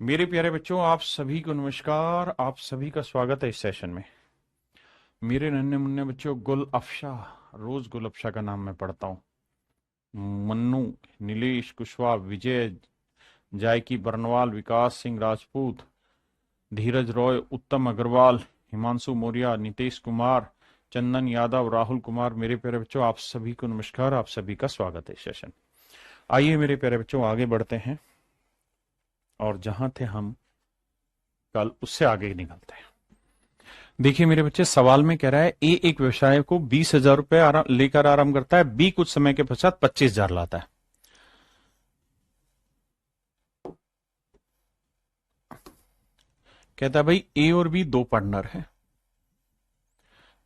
मेरे प्यारे बच्चों, आप सभी को नमस्कार। आप सभी का स्वागत है इस सेशन में। मेरे नन्हे मुन्ने बच्चों, गुल अफशा, रोज गुल अफशा का नाम मैं पढ़ता हूँ। मन्नू, नीलेश कुशवाहा, विजय, जायकी बरनवाल, विकास सिंह राजपूत, धीरज रॉय, उत्तम अग्रवाल, हिमांशु मौर्य, नीतीश कुमार, चंदन यादव, राहुल कुमार। मेरे प्यारे बच्चों, आप सभी को नमस्कार। आप सभी का स्वागत है इस सेशन। आइए मेरे प्यारे बच्चों, आगे बढ़ते हैं और जहां थे हम कल, उससे आगे निकलते हैं। देखिए मेरे बच्चे, सवाल में कह रहा है ए एक व्यवसाय को 20,000 रुपए लेकर आरंभ करता है, बी कुछ समय के पश्चात 25,000 लाता है। कहता है भाई ए और बी दो पार्टनर हैं।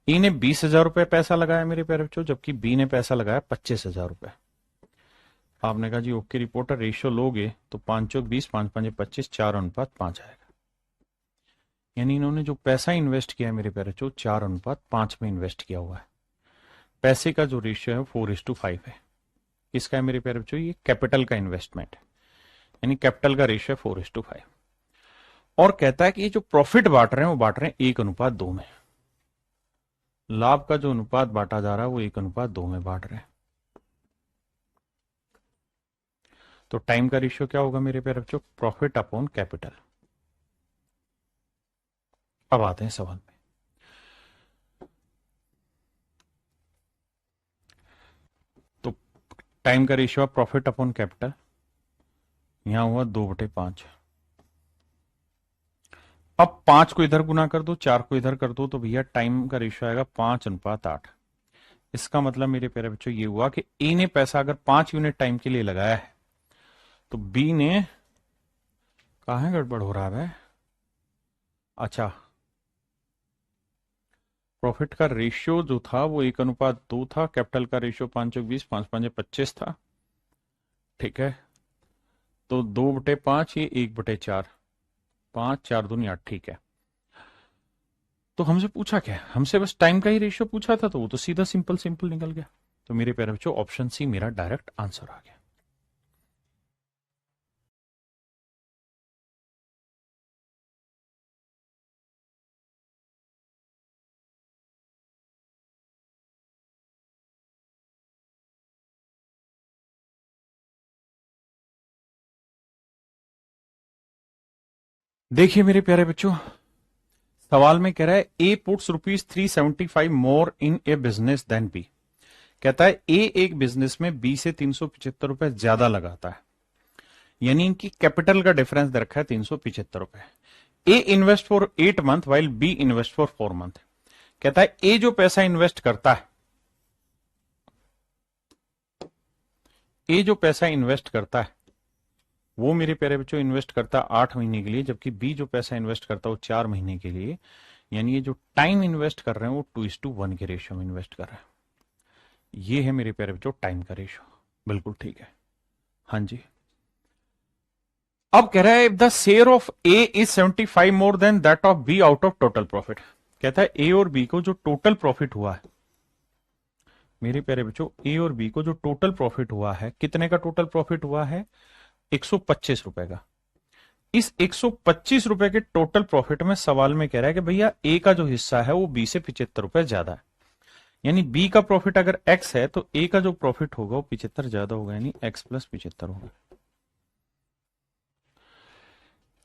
ए ने 20,000 रुपए पैसा लगाया मेरे प्यारे बच्चों, जबकि बी ने पैसा लगाया 25,000 रुपए। आपने कहा जी ओके रिपोर्टर, रेशियो लोगे तो 5 चौक 20, 5 5 25, 4:5 आएगा। यानी इन्होंने जो पैसा इन्वेस्ट किया है मेरे प्यारे बच्चों, 4:5 में इन्वेस्ट किया हुआ है। पैसे का जो रेशियो है 4:5 है। किसका है मेरे प्यारे बच्चों? ये कैपिटल का इन्वेस्टमेंट है, यानी कैपिटल का रेशियो है 4:5। और कहता है कि ये जो प्रॉफिट बांट रहे हैं वो बांट रहे हैं 1:2 में। लाभ का जो अनुपात बांटा जा रहा है वो 1:2 में बांट रहे हैं। तो टाइम का रेशियो क्या होगा मेरे प्यारे बच्चों? Profit upon capital. अब आते हैं सवाल में। तो टाइम का रेशियो प्रॉफिट अपॉन कैपिटल, यहां हुआ 2/5। अब 5 को इधर गुना कर दो, 4 को इधर कर दो, तो भैया टाइम का रेशियो आएगा 5:8। इसका मतलब मेरे प्यारे बच्चों ये हुआ कि ए ने पैसा अगर 5 यूनिट टाइम के लिए लगाया है, तो बी ने, कहा है गड़बड़ हो रहा है? अच्छा, प्रॉफिट का रेशियो जो था वो 1:2 था, कैपिटल का रेशियो 5 चौक 20, 5 5 25 था। ठीक है, तो 2/5, ये 1/4, 5 4 दूनी 8। ठीक है, तो हमसे पूछा क्या? हमसे बस टाइम का ही रेशियो पूछा था, तो वो तो सीधा सिंपल सिंपल निकल गया। तो मेरे प्यारे बच्चों, ऑप्शन सी मेरा डायरेक्ट आंसर आ गया। देखिए मेरे प्यारे बच्चों, सवाल में कह रहा है ए puts ₹375 more in a business then B. कहता है ए एक बिजनेस में बी से 375 रुपए ज्यादा लगाता है, यानी इनकी कैपिटल का डिफरेंस दे रखा है 375 रुपए। A invest for 8 month while B invest for 4 month. कहता है ए जो पैसा इन्वेस्ट करता है, ए जो पैसा इन्वेस्ट करता है वो मेरे प्यारे बच्चों इन्वेस्ट करता है 8 महीने के लिए, जबकि बी जो पैसा इन्वेस्ट करता है वो 4 महीने के लिए। यानी ये जो टाइम इन्वेस्ट कर रहे हैं वो 2:1 के रेशियो में इन्वेस्ट कर रहे हैं। ये है मेरे प्यारे बच्चों टाइम का रेशियो। बिल्कुल ठीक है, हाँ जी। अब कह रहा है the share of A is 75 more than that of be out of total profit. कहता है ए और बी को जो टोटल प्रॉफिट हुआ है, मेरे प्यारे बच्चों ए और बी को जो टोटल प्रॉफिट हुआ है, कितने का टोटल प्रॉफिट हुआ है? 125 रुपए का। इस 125 रुपए के टोटल प्रॉफिट में सवाल में कह रहा है कि भैया ए का जो हिस्सा है वो बी से 75 रुपए ज्यादा है। यानी बी का प्रॉफिट अगर एक्स है तो ए का जो प्रॉफिट होगा वो 75 ज्यादा होगा, यानी x+75 होगा।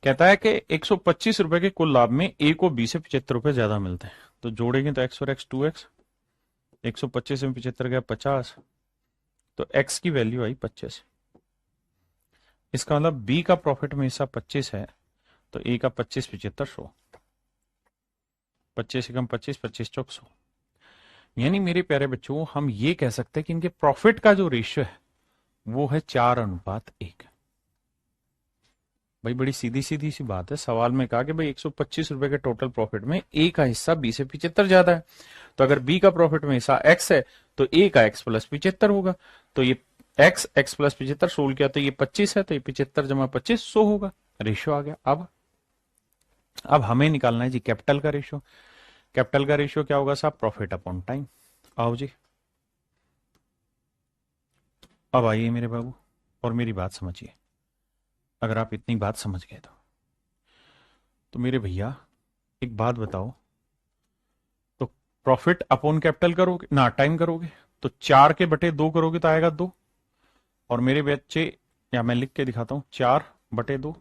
कहता है कि 125 रुपए के कुल लाभ में ए को बी से 75 रुपए ज्यादा मिलते हैं, तो जोड़ेंगे तो x और x 2x, 125 में 75 गया 50, तो x की वैल्यू आई 25। इसका मतलब बी का प्रॉफिट में हिस्सा 25 है, तो ए का 25 75 100, 25 एकम 25, 25 चौक 100। यानी मेरे प्यारे बच्चों, हम ये कह सकते हैं कि इनके प्रॉफिट का जो रेशियो है वो है 4:1। भाई बड़ी सीधी सीधी सी बात है। सवाल में कहा कि भाई 125 रुपए के टोटल प्रॉफिट में ए का हिस्सा बी से 75 ज्यादा है, तो अगर बी का प्रॉफिट में हिस्सा एक्स है तो ए का x+75 होगा। तो ये x+75 सोल्व किया तो ये 25 है, तो ये 75 जमा 25 100 होगा। रेशियो आ गया। अब हमें निकालना है जी कैपिटल का रेशियो। कैपिटल का रेशियो क्या होगा साहब? Profit upon time. आओ जी, अब आइए मेरे बाबू और मेरी बात समझिए। अगर आप इतनी बात समझ गए तो तो मेरे भैया एक बात बताओ, तो प्रॉफिट अपॉन कैपिटल करोगे ना टाइम करोगे, तो 4/2 करोगे तो आएगा 2। और मेरे बच्चे, या मैं लिख के दिखाता हूं, 4/2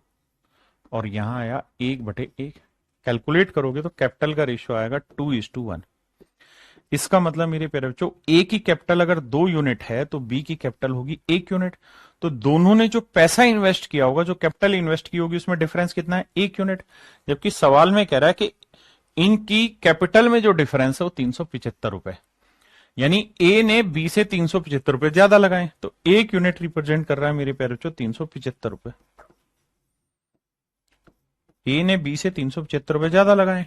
और यहां आया 1/1। कैलकुलेट करोगे तो कैपिटल का रेशियो आएगा 2:1। इसका मतलब मेरे प्यारे बच्चों, ए की कैपिटल अगर 2 यूनिट है तो बी की कैपिटल होगी 1 यूनिट। तो दोनों ने जो पैसा इन्वेस्ट किया होगा, जो कैपिटल इन्वेस्ट की होगी, उसमें डिफरेंस कितना है? 1 यूनिट। जबकि सवाल में कह रहा है कि इनकी कैपिटल में जो डिफरेंस है वो 375 रुपए, यानी ए ने बी से 375 रुपए ज्यादा लगाए, तो 1 यूनिट रिप्रेजेंट कर रहा है मेरे प्यारे बच्चों 375 रुपए। ए ने बी से 375 रुपए ज्यादा लगाए।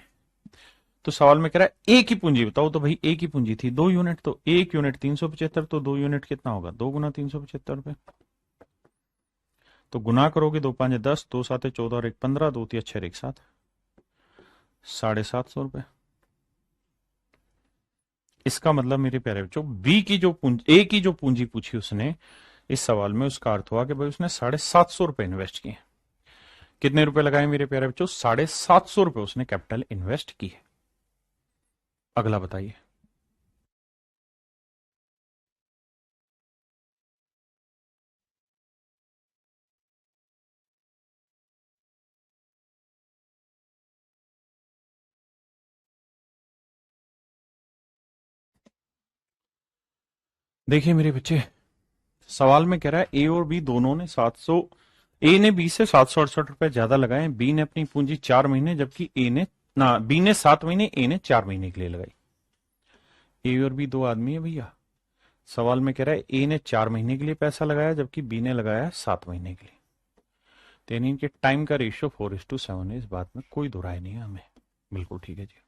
तो सवाल में कह रहा है ए की पूंजी बताओ, तो भाई ए की पूंजी थी 2 यूनिट, तो 1 यूनिट 375, तो 2 यूनिट कितना होगा? 2 गुना 375 रुपए। तो गुना करोगे, 2×5 = 10, 2×7 = 14 और 1 15, 2×3 = 6 और 1 7, 750 रुपए। इसका मतलब मेरे प्यारे बच्चों, बी की जो पूंजी, ए की जो पूंजी पूछी उसने इस सवाल में, उसका अर्थ हुआ कि भाई उसने 750 रुपए इन्वेस्ट किए। कितने रुपए लगाए मेरे प्यारे बच्चों? 750 रुपए उसने कैपिटल इन्वेस्ट की है। अगला बताइए। देखिए मेरे बच्चे, सवाल में कह रहा है ए और बी दोनों ने 700, ए ने बी से 768 रुपए ज्यादा लगाए। बी ने अपनी पूंजी 4 महीने, जबकि ए ने ना, बी ने 7 महीने, ए ने 4 महीने के लिए लगाई। ए और बी दो आदमी है भैया। सवाल में कह रहा है ए ने 4 महीने के लिए पैसा लगाया, जबकि बी ने लगाया 7 महीने के लिए। तो यानी इनके टाइम का रेशियो 4:7 है। इस बात में कोई दो राय नहीं है हमें। बिल्कुल ठीक है जी।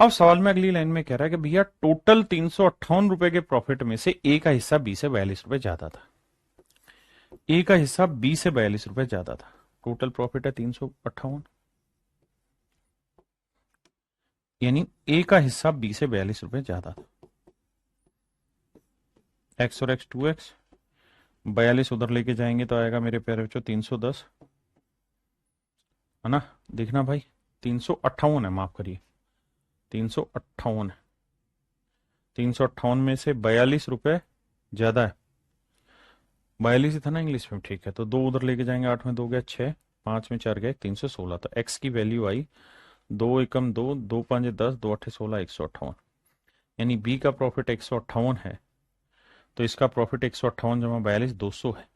अब सवाल में अगली लाइन में कह रहा है कि भैया टोटल 358 रुपए के प्रॉफिट में से ए का हिस्सा बी से 42 रुपए ज्यादा था। ए का हिस्सा बी से 42 रुपए ज्यादा था। टोटल प्रॉफिट है 358, यानी ए का हिस्सा बी से 42 रुपए ज्यादा था। एक्स और एक्स 2x, 42 उधर लेके जाएंगे तो आएगा मेरे प्यारे बच्चों 310, है ना? देखना भाई, 358 है, माफ करिए, 358 है। 358 में से 42 रुपए ज्यादा है, 42 ही था ना इंग्लिश में, ठीक है। तो 2 उधर लेके जाएंगे, 8 में 2 गया 6, 5 में 4 गया 316। तो एक्स की वैल्यू आई 2 एकम 2, 2×5 = 10, 2×8 = 16, 158। यानी बी का प्रॉफिट 158 है, तो इसका प्रॉफिट 158 जमा 42 200 है।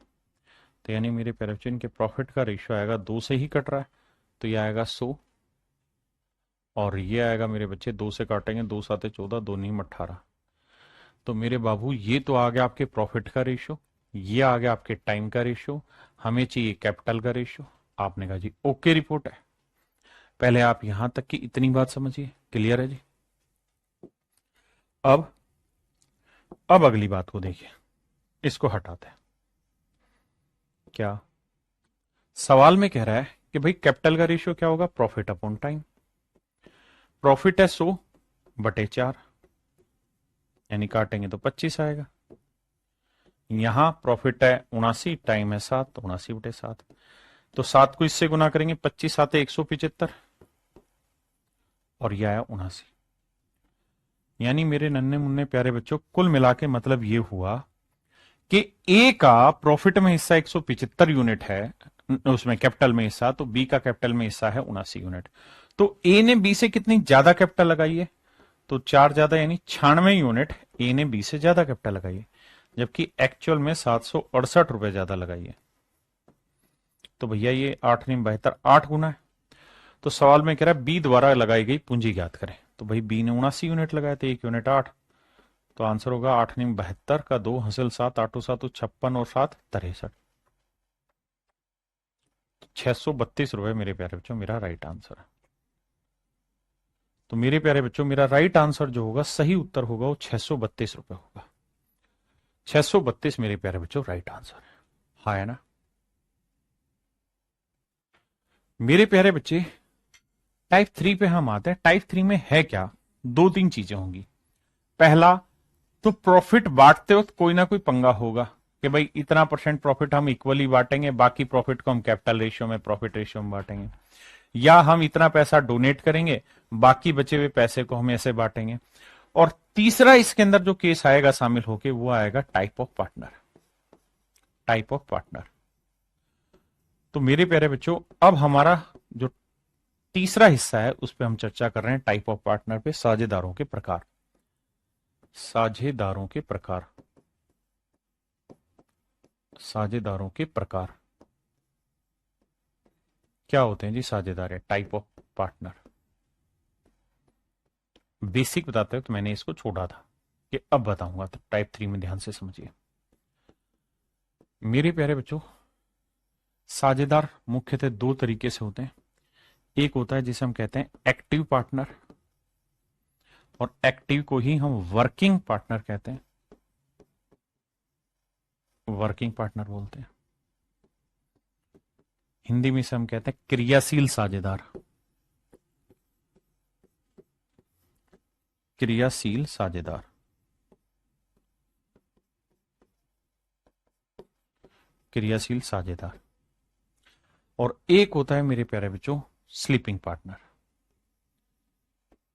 तो यानी मेरे प्यारे बच्चों, इनके प्रॉफिट का रेशियो आएगा 2 से ही कट रहा है, तो ये आएगा 100। और ये आएगा मेरे बच्चे 2 से काटेंगे, 2×7 = 14, 2×9 = 18। तो मेरे बाबू, ये तो आ गया आपके प्रॉफिट का रेशियो, ये आ गया आपके टाइम का रेशियो, हमें चाहिए कैपिटल का रेशियो। आपने कहा जी ओके, रिपोर्ट है। पहले आप यहां तक की इतनी बात समझिए, क्लियर है जी। अब अब अगली बात को देखिए, इसको हटाते हैं। क्या सवाल में कह रहा है कि भाई कैपिटल का रेशियो क्या होगा? Profit upon time. प्रॉफिट है 100/4, यानी काटेंगे तो 25 आएगा। यहां प्रॉफिट है 79, टाइम है 7, तो 79/7। तो 7 को इससे गुना करेंगे, 25 7 175, और यह आया 79। यानी मेरे नन्हे मुन्ने प्यारे बच्चों, कुल मिला के मतलब ये हुआ कि ए का प्रॉफिट में हिस्सा 175 यूनिट है, उसमें कैपिटल में हिस्सा, तो बी का कैपिटल में हिस्सा है 79 यूनिट। तो ए ने बी से कितनी ज्यादा कैपिटल लगाई है? तो 4 ज्यादा, यानी 96 यूनिट ए ने बी से ज्यादा कैपिटल लगाई है, जबकि एक्चुअल में 768 रुपए ज्यादा लगाई है। तो भैया ये 8×9 = 8 गुना है। तो सवाल में कह रहा है बी द्वारा लगाई गई पूंजी ज्ञात करें। तो भाई बी ने 79 यूनिट लगाए थे, 1 यूनिट 8, तो आंसर होगा 8×9 = 72 का 2 हासिल 7, 8 7 56 और 7 63, 632 रुपए मेरे प्यारे बच्चों मेरा राइट आंसर है। तो मेरे प्यारे बच्चों, मेरा राइट आंसर जो होगा, सही उत्तर होगा, वो 632 रुपए होगा। 632 मेरे प्यारे बच्चों राइट आंसर है। हाँ है ना? मेरे प्यारे बच्चे, टाइप 3 पे हम आते हैं। टाइप 3 में है क्या? 2-3 चीजें होंगी। पहला, तो प्रॉफिट बांटते वक्त कोई ना कोई पंगा होगा कि भाई इतना % प्रॉफिट हम इक्वली बांटेंगे, बाकी प्रॉफिट को हम कैपिटल रेशियो में, प्रॉफिट रेशियो में बांटेंगे। या हम इतना पैसा डोनेट करेंगे, बाकी बचे हुए पैसे को हम ऐसे बांटेंगे। और तीसरा इसके अंदर जो केस आएगा शामिल होके, वो आएगा type of partner. Type of partner. तो मेरे प्यारे बच्चों, अब हमारा जो तीसरा हिस्सा है उस पर हम चर्चा कर रहे हैं, टाइप ऑफ पार्टनर पे, साझेदारों के प्रकार। साझेदारों के प्रकार। साझेदारों के प्रकार क्या होते हैं जी? साझेदार है टाइप ऑफ पार्टनर। बेसिक बताते हो तो मैंने इसको छोड़ा था कि अब बताऊंगा, तो टाइप 3 में ध्यान से समझिए मेरे प्यारे बच्चों। साझेदार मुख्यतः दो तरीके से होते हैं। एक होता है जिसे हम कहते हैं एक्टिव पार्टनर, और एक्टिव को ही हम वर्किंग पार्टनर कहते हैं, वर्किंग पार्टनर बोलते हैं। हिंदी में से हम कहते हैं क्रियाशील साझेदार। क्रियाशील साझेदार। क्रियाशील साझेदार। और एक होता है मेरे प्यारे बच्चों स्लीपिंग पार्टनर।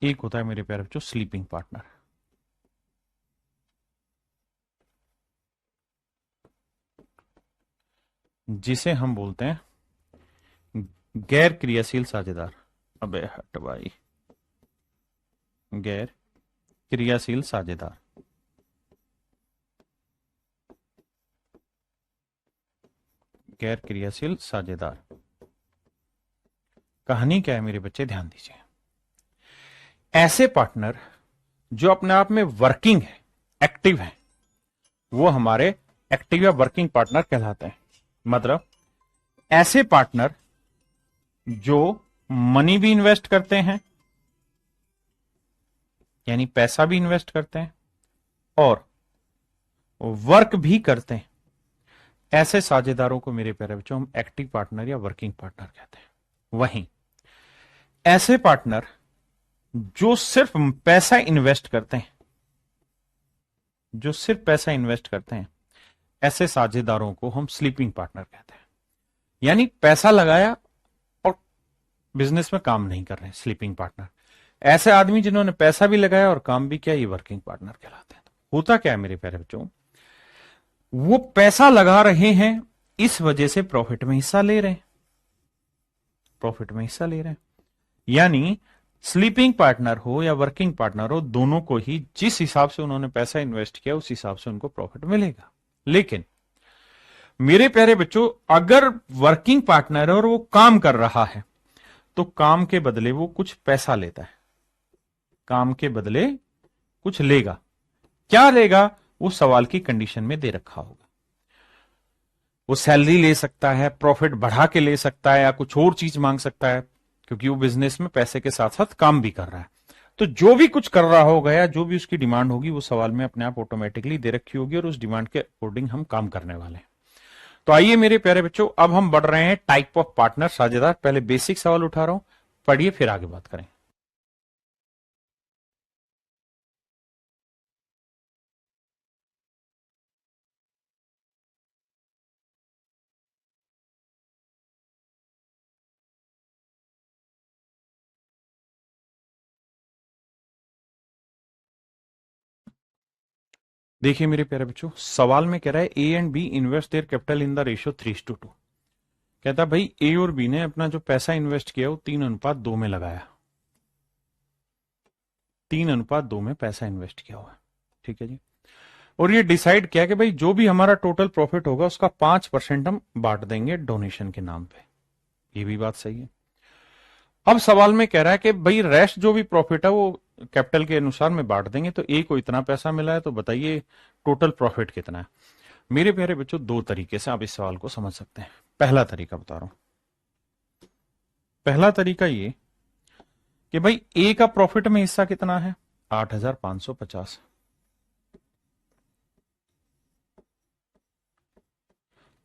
एक होता है मेरे प्यारे बच्चों स्लीपिंग पार्टनर। जिसे हम बोलते हैं गैर क्रियाशील साझेदार। अबे हट भाई, गैर क्रियाशील साझेदार। गैर क्रियाशील साझेदार। कहानी क्या है मेरे बच्चे, ध्यान दीजिए। ऐसे पार्टनर जो अपने आप में वर्किंग है, एक्टिव है, वो हमारे एक्टिव या वर्किंग पार्टनर कहलाते हैं। मतलब ऐसे पार्टनर जो मनी भी इन्वेस्ट करते हैं, यानी पैसा भी इन्वेस्ट करते हैं, और वर्क भी करते हैं, ऐसे साझेदारों को मेरे प्यारे बच्चों हम एक्टिव पार्टनर या वर्किंग पार्टनर कहते हैं। वहीं ऐसे पार्टनर जो सिर्फ पैसा इन्वेस्ट करते हैं, जो सिर्फ पैसा इन्वेस्ट करते हैं, ऐसे साझेदारों को हम स्लीपिंग पार्टनर कहते हैं। यानी पैसा लगाया और बिजनेस में काम नहीं कर रहे हैं, स्लीपिंग पार्टनर। ऐसे आदमी जिन्होंने पैसा भी लगाया और काम भी किया, ये वर्किंग पार्टनर कहलाते हैं। होता क्या है मेरे प्यारे बच्चों, वो पैसा लगा रहे हैं, इस वजह से प्रॉफिट में हिस्सा ले रहे हैं, प्रॉफिट में हिस्सा ले रहे हैं। यानी स्लीपिंग पार्टनर हो या वर्किंग पार्टनर हो, दोनों को ही जिस हिसाब से उन्होंने पैसा इन्वेस्ट किया उस हिसाब से उनको प्रॉफिट मिलेगा। लेकिन मेरे प्यारे बच्चों, अगर वर्किंग पार्टनर है और वो काम कर रहा है, तो काम के बदले वो कुछ पैसा लेता है, काम के बदले कुछ लेगा। क्या लेगा, वो सवाल की कंडीशन में दे रखा होगा। वो सैलरी ले सकता है, प्रॉफिट बढ़ा के ले सकता है, या कुछ और चीज मांग सकता है, क्योंकि वो बिजनेस में पैसे के साथ साथ काम भी कर रहा है। तो जो भी कुछ कर रहा होगा या जो भी उसकी डिमांड होगी, वो सवाल में अपने आप ऑटोमेटिकली दे रखी होगी, और उस डिमांड के अकॉर्डिंग हम काम करने वाले हैं। तो आइए मेरे प्यारे बच्चों, अब हम बढ़ रहे हैं टाइप ऑफ पार्टनर, साझेदार। पहले बेसिक सवाल उठा रहा हूं, पढ़िए फिर आगे बात करें। देखिए मेरे प्यारे बच्चों, सवाल में कह रहा है A and B invest their capital in the ratio 3:2। कहता भाई ए और बी ने अपना जो पैसा इन्वेस्ट किया वो 3:2 में लगाया। 3:2 में पैसा इन्वेस्ट किया हुआ है, ठीक है जी। और ये डिसाइड किया कि भाई जो भी हमारा टोटल प्रॉफिट होगा उसका 5% हम बांट देंगे डोनेशन के नाम पे। ये भी बात सही है। अब सवाल में कह रहा है कि भाई रेस्ट जो भी प्रॉफिट है वो कैपिटल के अनुसार में बांट देंगे, तो ए को इतना पैसा मिला है, तो बताइए टोटल प्रॉफिट कितना है। मेरे प्यारे बच्चों, दो तरीके से आप इस सवाल को समझ सकते हैं। पहला तरीका बता रहा हूं। पहला तरीका ये कि भाई ए का प्रॉफिट में हिस्सा कितना है, 8,550,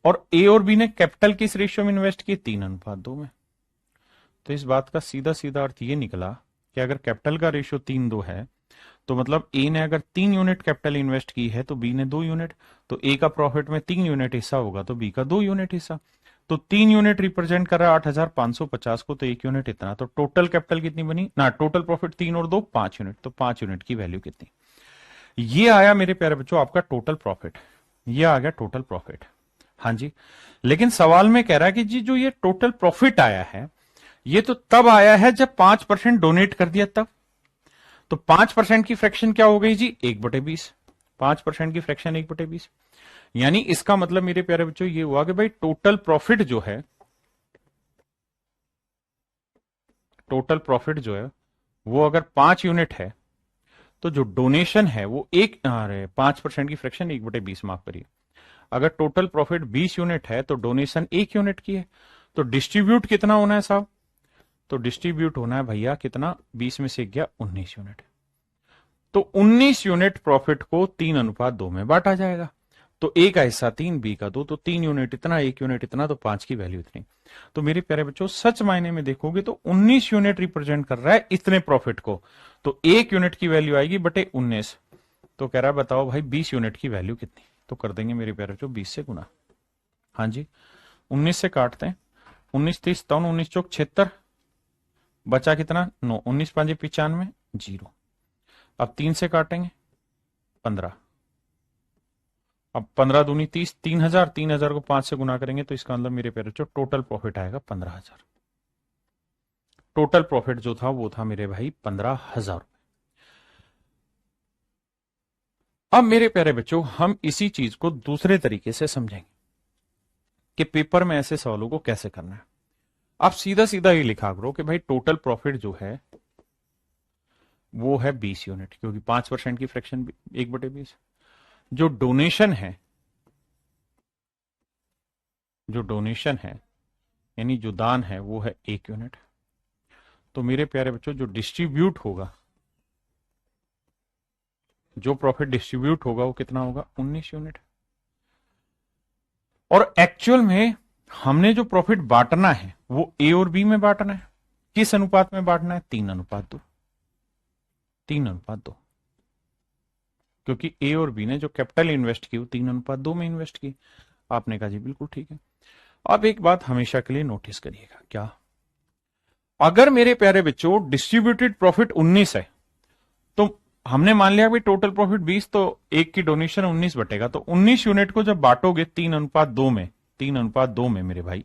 और ए और बी ने कैपिटल किस रेशियो में इन्वेस्ट की, 3:2 में। तो इस बात का सीधा सीधा अर्थ ये निकला कि अगर कैपिटल का रेशियो 3:2 है, तो मतलब ए ने अगर 3 यूनिट कैपिटल इन्वेस्ट की है तो बी ने 2 यूनिट। तो ए का प्रॉफिट में 3 यूनिट हिस्सा होगा तो बी का 2 यूनिट हिस्सा। तो 3 यूनिट रिप्रेजेंट कर रहा है 8,550 को, तो 1 यूनिट इतना, तो टोटल कैपिटल कितनी बनी ना, टोटल प्रॉफिट 3 और 2 5 यूनिट, तो 5 यूनिट की वैल्यू कितनी। ये आया मेरे प्यारे बच्चों आपका टोटल प्रॉफिट, ये आ गया टोटल प्रॉफिट। हाँ जी, लेकिन सवाल में कह रहा है कि जी जो ये टोटल प्रॉफिट आया है ये तो तब आया है जब 5% डोनेट कर दिया तब। तो 5% की फ्रैक्शन क्या हो गई जी, 1/20। 5% की फ्रैक्शन 1/20, यानी इसका मतलब मेरे प्यारे बच्चों ये हुआ कि भाई टोटल प्रॉफिट जो है, टोटल प्रॉफिट जो है वो अगर 5 यूनिट है तो जो डोनेशन है वो एक, अरे 5% की फ्रैक्शन 1/20 माफ करिए, अगर टोटल प्रॉफिट 20 यूनिट है तो डोनेशन 1 यूनिट की है, तो डिस्ट्रीब्यूट कितना होना है साहब, तो डिस्ट्रीब्यूट होना है भैया कितना, 20 में से गया 19 यूनिट। तो 19 यूनिट प्रॉफिट को 3:2 में बांटा जाएगा, तो ए का हिस्सा 3, बी का 2, तो 3 यूनिट इतना, 1 यूनिट इतना, तो 5 की वैल्यू इतनी। तो मेरे प्यारे बच्चों सच मायने में देखोगे तो 19 यूनिट रिप्रेजेंट कर रहा है इतने प्रॉफिट को, तो 1 यूनिट की वैल्यू आएगी बटे 19, तो कह रहा है बताओ भाई 20 यूनिट की वैल्यू कितनी, तो कर देंगे मेरे प्यारे बच्चों 20 से गुना। हाँ जी, 19 से काटते हैं, 19 30 57, 19 चौक 76, बचा कितना 9, 19 5 95, 0। अब 3 से काटेंगे 15, अब 15 दूनी 30, 3,000, 3,000 को 5 से गुना करेंगे तो इसका मतलब मेरे प्यारे बच्चों टोटल प्रॉफिट आएगा 15,000। टोटल प्रॉफिट जो था वो था मेरे भाई 15,000। अब मेरे प्यारे बच्चों हम इसी चीज को दूसरे तरीके से समझेंगे कि पेपर में ऐसे सवालों को कैसे करना है। आप सीधा सीधा ये लिखा करो कि भाई टोटल प्रॉफिट जो है वो है 20 यूनिट, क्योंकि 5% की फ्रैक्शन 1/20। जो डोनेशन है, जो डोनेशन है यानी जो दान है वो है 1 यूनिट। तो मेरे प्यारे बच्चों जो डिस्ट्रीब्यूट होगा, जो प्रॉफिट डिस्ट्रीब्यूट होगा वो कितना होगा, 19 यूनिट। और एक्चुअल में हमने जो प्रॉफिट बांटना है वो ए और बी में बांटना है। किस अनुपात में बांटना है, 3:2, 3:2, क्योंकि ए और बी ने जो कैपिटल इन्वेस्ट की वो 3:2 में इन्वेस्ट की। आपने कहा जी बिल्कुल ठीक है। अब एक बात हमेशा के लिए नोटिस करिएगा, क्या, अगर मेरे प्यारे बच्चों डिस्ट्रीब्यूटेड प्रॉफिट 19 है तो हमने मान लिया भाई टोटल प्रॉफिट 20, तो एक की डोनेशन 19 बटेगा, तो 19 यूनिट को जब बांटोगे 3:2 में, 3:2 में मेरे भाई,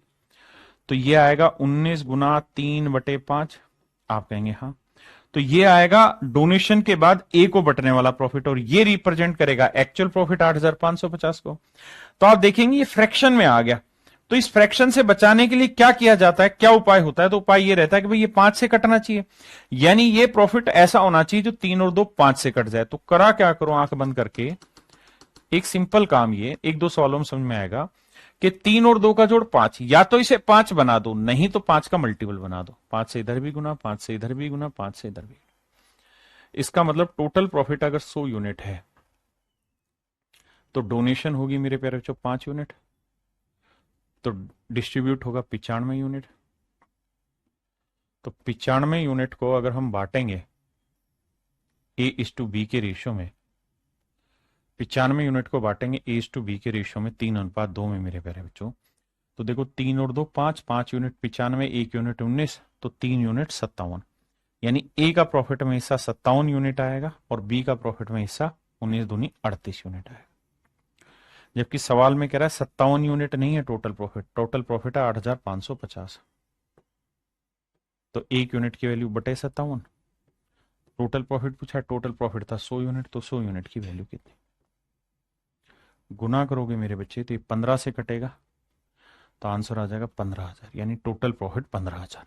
तो ये आएगा 19 गुना 3/5। आप कहेंगे हाँ, तो ये आएगा डोनेशन के बाद ए को बटने वाला प्रॉफिट, और ये रिप्रेजेंट करेगा एक्चुअल प्रॉफिट 8,550 को। तो आप देखेंगे ये फ्रैक्शन में आ गया, तो इस फ्रैक्शन से बचाने के लिए क्या किया जाता है, क्या उपाय होता है, तो उपाय ये रहता है कि भाई ये 5 से कटना चाहिए, यानी ये प्रॉफिट ऐसा होना चाहिए जो 3 और 2 5 से कट जाए। तो करा क्या करो, आंख बंद करके एक सिंपल काम, ये 1-2 सवालों में समझ में आएगा कि 3 और 2 का जोड़ 5, या तो इसे 5 बना दो, नहीं तो 5 का मल्टीपल बना दो, 5 से इधर भी गुना, 5 से इधर भी गुना, 5 से इधर भी। इसका मतलब टोटल प्रॉफिट अगर 100 यूनिट है तो डोनेशन होगी मेरे प्यारे बच्चों 5 यूनिट, तो डिस्ट्रीब्यूट होगा 95 यूनिट। तो 95 यूनिट को अगर हम बांटेंगे A/B के रेशियो में, 95 यूनिट को बांटेंगे A/B के रेशियो में 3:2 में मेरे प्यारे बच्चों, तो देखो 3 और 2 5, 5 यूनिट 95, 1 यूनिट 19, तो 3 यूनिट 57, यानी ए का प्रॉफिट में हिस्सा 57 यूनिट आएगा और बी का प्रॉफिट में हिस्सा 19 दूनी 38 यूनिट आएगा। जबकि सवाल में कह रहा है 57 यूनिट नहीं है टोटल प्रॉफिट, टोटल प्रॉफिट है 8,550, तो 1 यूनिट की वैल्यू बटे 57, टोटल प्रॉफिट पूछा, टोटल प्रॉफिट था 100 यूनिट, तो 100 यूनिट की वैल्यू कितनी, गुना करोगे मेरे बच्चे तो ये 15 से कटेगा, तो आंसर आ जाएगा 15,000, यानी टोटल प्रॉफिट 15,000।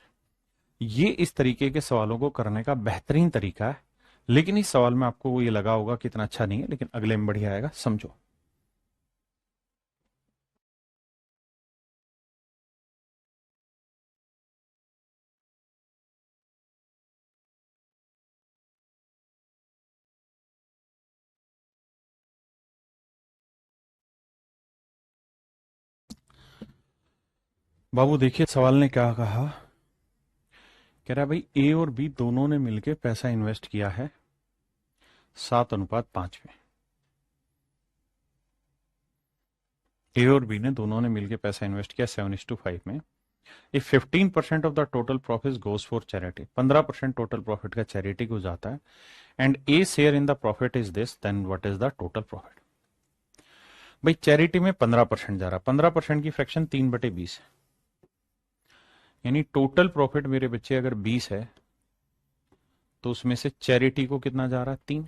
ये इस तरीके के सवालों को करने का बेहतरीन तरीका है, लेकिन इस सवाल में आपको ये लगा होगा कि इतना अच्छा नहीं है, लेकिन अगले में बढ़िया आएगा, समझो। बाबू देखिए सवाल ने क्या कहा, कह रहा है भाई ए और बी दोनों ने मिलकर पैसा इन्वेस्ट किया है 7:5 में। ए और बी ने दोनों ने मिलकर पैसा इन्वेस्ट किया 7:5 में। If 15% of the total profit goes for charity, 15% total profit का चैरिटी को जाता है, and a share in the profit is this, then what is the total profit. भाई चैरिटी में 15% जा रहा, 15% की फ्रैक्शन 3/20 है, यानी टोटल प्रॉफिट मेरे बच्चे अगर 20 है तो उसमें से चैरिटी को कितना जा रहा है, 3।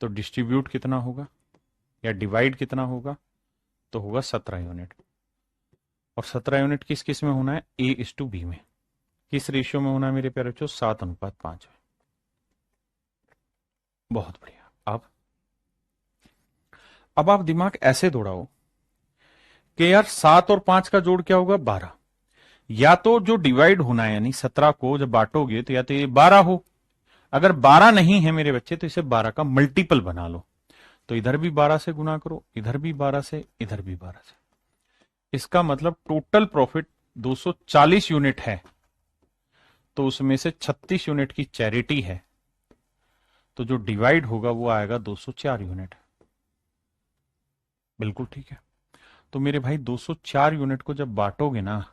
तो डिस्ट्रीब्यूट कितना होगा या डिवाइड कितना होगा, तो होगा 17 यूनिट। और 17 यूनिट किस किस में होना है, A/B में। किस रेशियो में होना है मेरे प्यारे बच्चों, 7:5 में। बहुत बढ़िया। अब आप दिमाग ऐसे दौड़ाओ कि यार 7 और 5 का जोड़ क्या होगा, 12। या तो जो डिवाइड होना है यानी 17 को जब बांटोगे तो या तो ये 12 हो, अगर 12 नहीं है मेरे बच्चे तो इसे 12 का मल्टीपल बना लो। तो इधर भी 12 से गुना करो, इधर भी 12 से, इधर भी 12 से। इसका मतलब टोटल प्रॉफिट 240 यूनिट है, तो उसमें से 36 यूनिट की चैरिटी है, तो जो डिवाइड होगा वो आएगा 204 यूनिट। बिल्कुल ठीक है। तो मेरे भाई 204 यूनिट को जब बांटोगे ना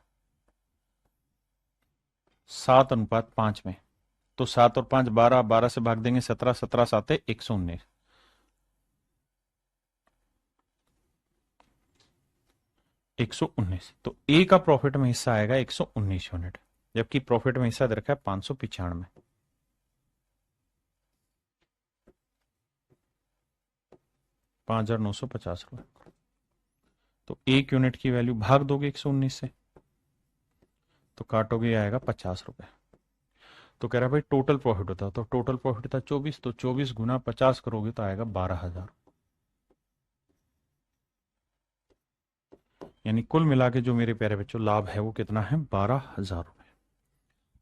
7:5 में, तो 7 और 5 12, 12 से भाग देंगे 17, 17 7 119, 119। तो ए का प्रॉफिट में हिस्सा आएगा 119 यूनिट, जबकि प्रॉफिट में हिस्सा दे रखा है 595, 5,950 रुपए। तो 1 यूनिट की वैल्यू भाग दोगे 119 से तो काटोगे आएगा 50 रुपए। तो कह रहा है भाई टोटल प्रॉफिट होता, तो टोटल प्रॉफिट था 24, तो 24 गुना 50 करोगे तो आएगा 12,000। यानी कुल मिला के जो मेरे प्यारे बच्चों लाभ है वो कितना है, 12,000 रुपए।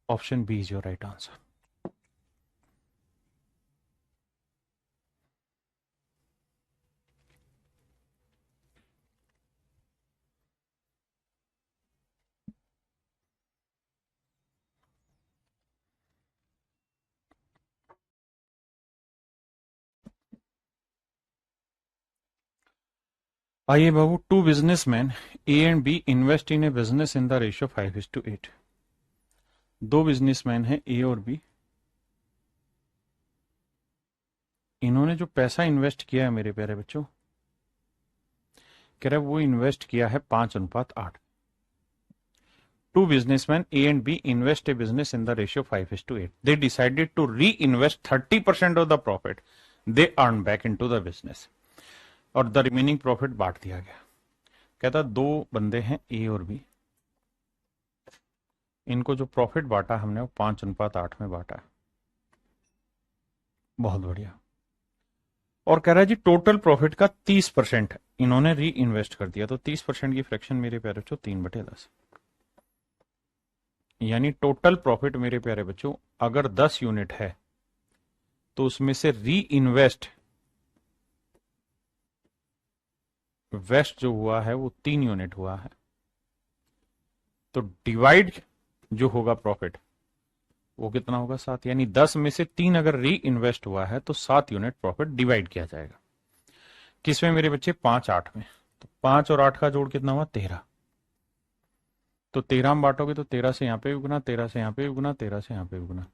Option B is your right answer. आइए बाबू, 2 businessman A and B invest in a business in the ratio 5:8। 2 businessman हैं ए और बी, इन्होंने जो पैसा इन्वेस्ट किया है मेरे प्यारे बच्चों, कह रहा है वो इन्वेस्ट किया है 5:8। 2 businessmen A and B invest a business in the ratio 5:8. They decided to reinvest 30% of the profit they earn back into the business, और द रिमेनिंग प्रॉफिट बांट दिया गया। कहता 2 बंदे हैं ए और बी, इनको जो प्रॉफिट बांटा हमने वो 5:8 में बांटा है। बहुत बढ़िया। और कह रहा है जी टोटल प्रॉफिट का 30% इन्होंने री इन्वेस्ट कर दिया, तो 30% की फ्रैक्शन मेरे प्यारे बच्चों 3/10, यानी टोटल प्रॉफिट मेरे प्यारे बच्चों अगर 10 यूनिट है तो उसमें से री इन्वेस्ट वेस्ट जो हुआ है वो 3 यूनिट हुआ है, तो डिवाइड जो होगा प्रॉफिट वो कितना होगा, 7। यानी 10 में से 3 अगर री इन्वेस्ट हुआ है तो 7 यूनिट प्रॉफिट डिवाइड किया जाएगा। किसमें मेरे बच्चे, 5 8 में। तो 5 और 8 का जोड़ कितना हुआ, 13। तो 13 में बांटोगे तो 13 से यहां पे उगना, 13 से यहां पे उगना, 13 से यहां पे उगना,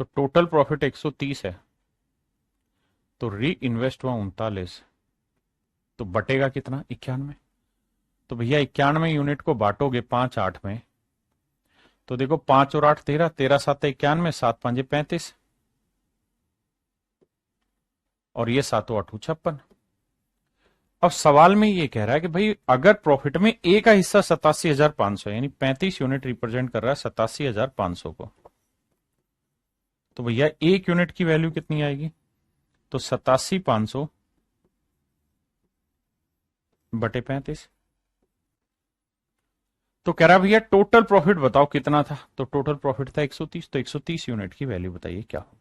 तो टोटल प्रॉफिट 130 है, तो री इन्वेस्ट हुआ 39, तो बटेगा कितना, 91। तो भैया 91 यूनिट को बांटोगे 5 8 में, तो देखो 5 और 8 13, 13 7 91, 7 5 35, और ये 7 8 56। अब सवाल में ये कह रहा है कि भाई अगर प्रॉफिट में ए का हिस्सा 87,500 यानी 35 यूनिट रिप्रेजेंट कर रहा है 87,500 को, तो भैया 1 यूनिट की वैल्यू कितनी आएगी, तो 87,500 बटे 35। तो कह रहा भैया टोटल प्रॉफिट बताओ कितना था, तो टोटल प्रॉफिट था 130, तो 130 यूनिट की वैल्यू बताइए क्या हो।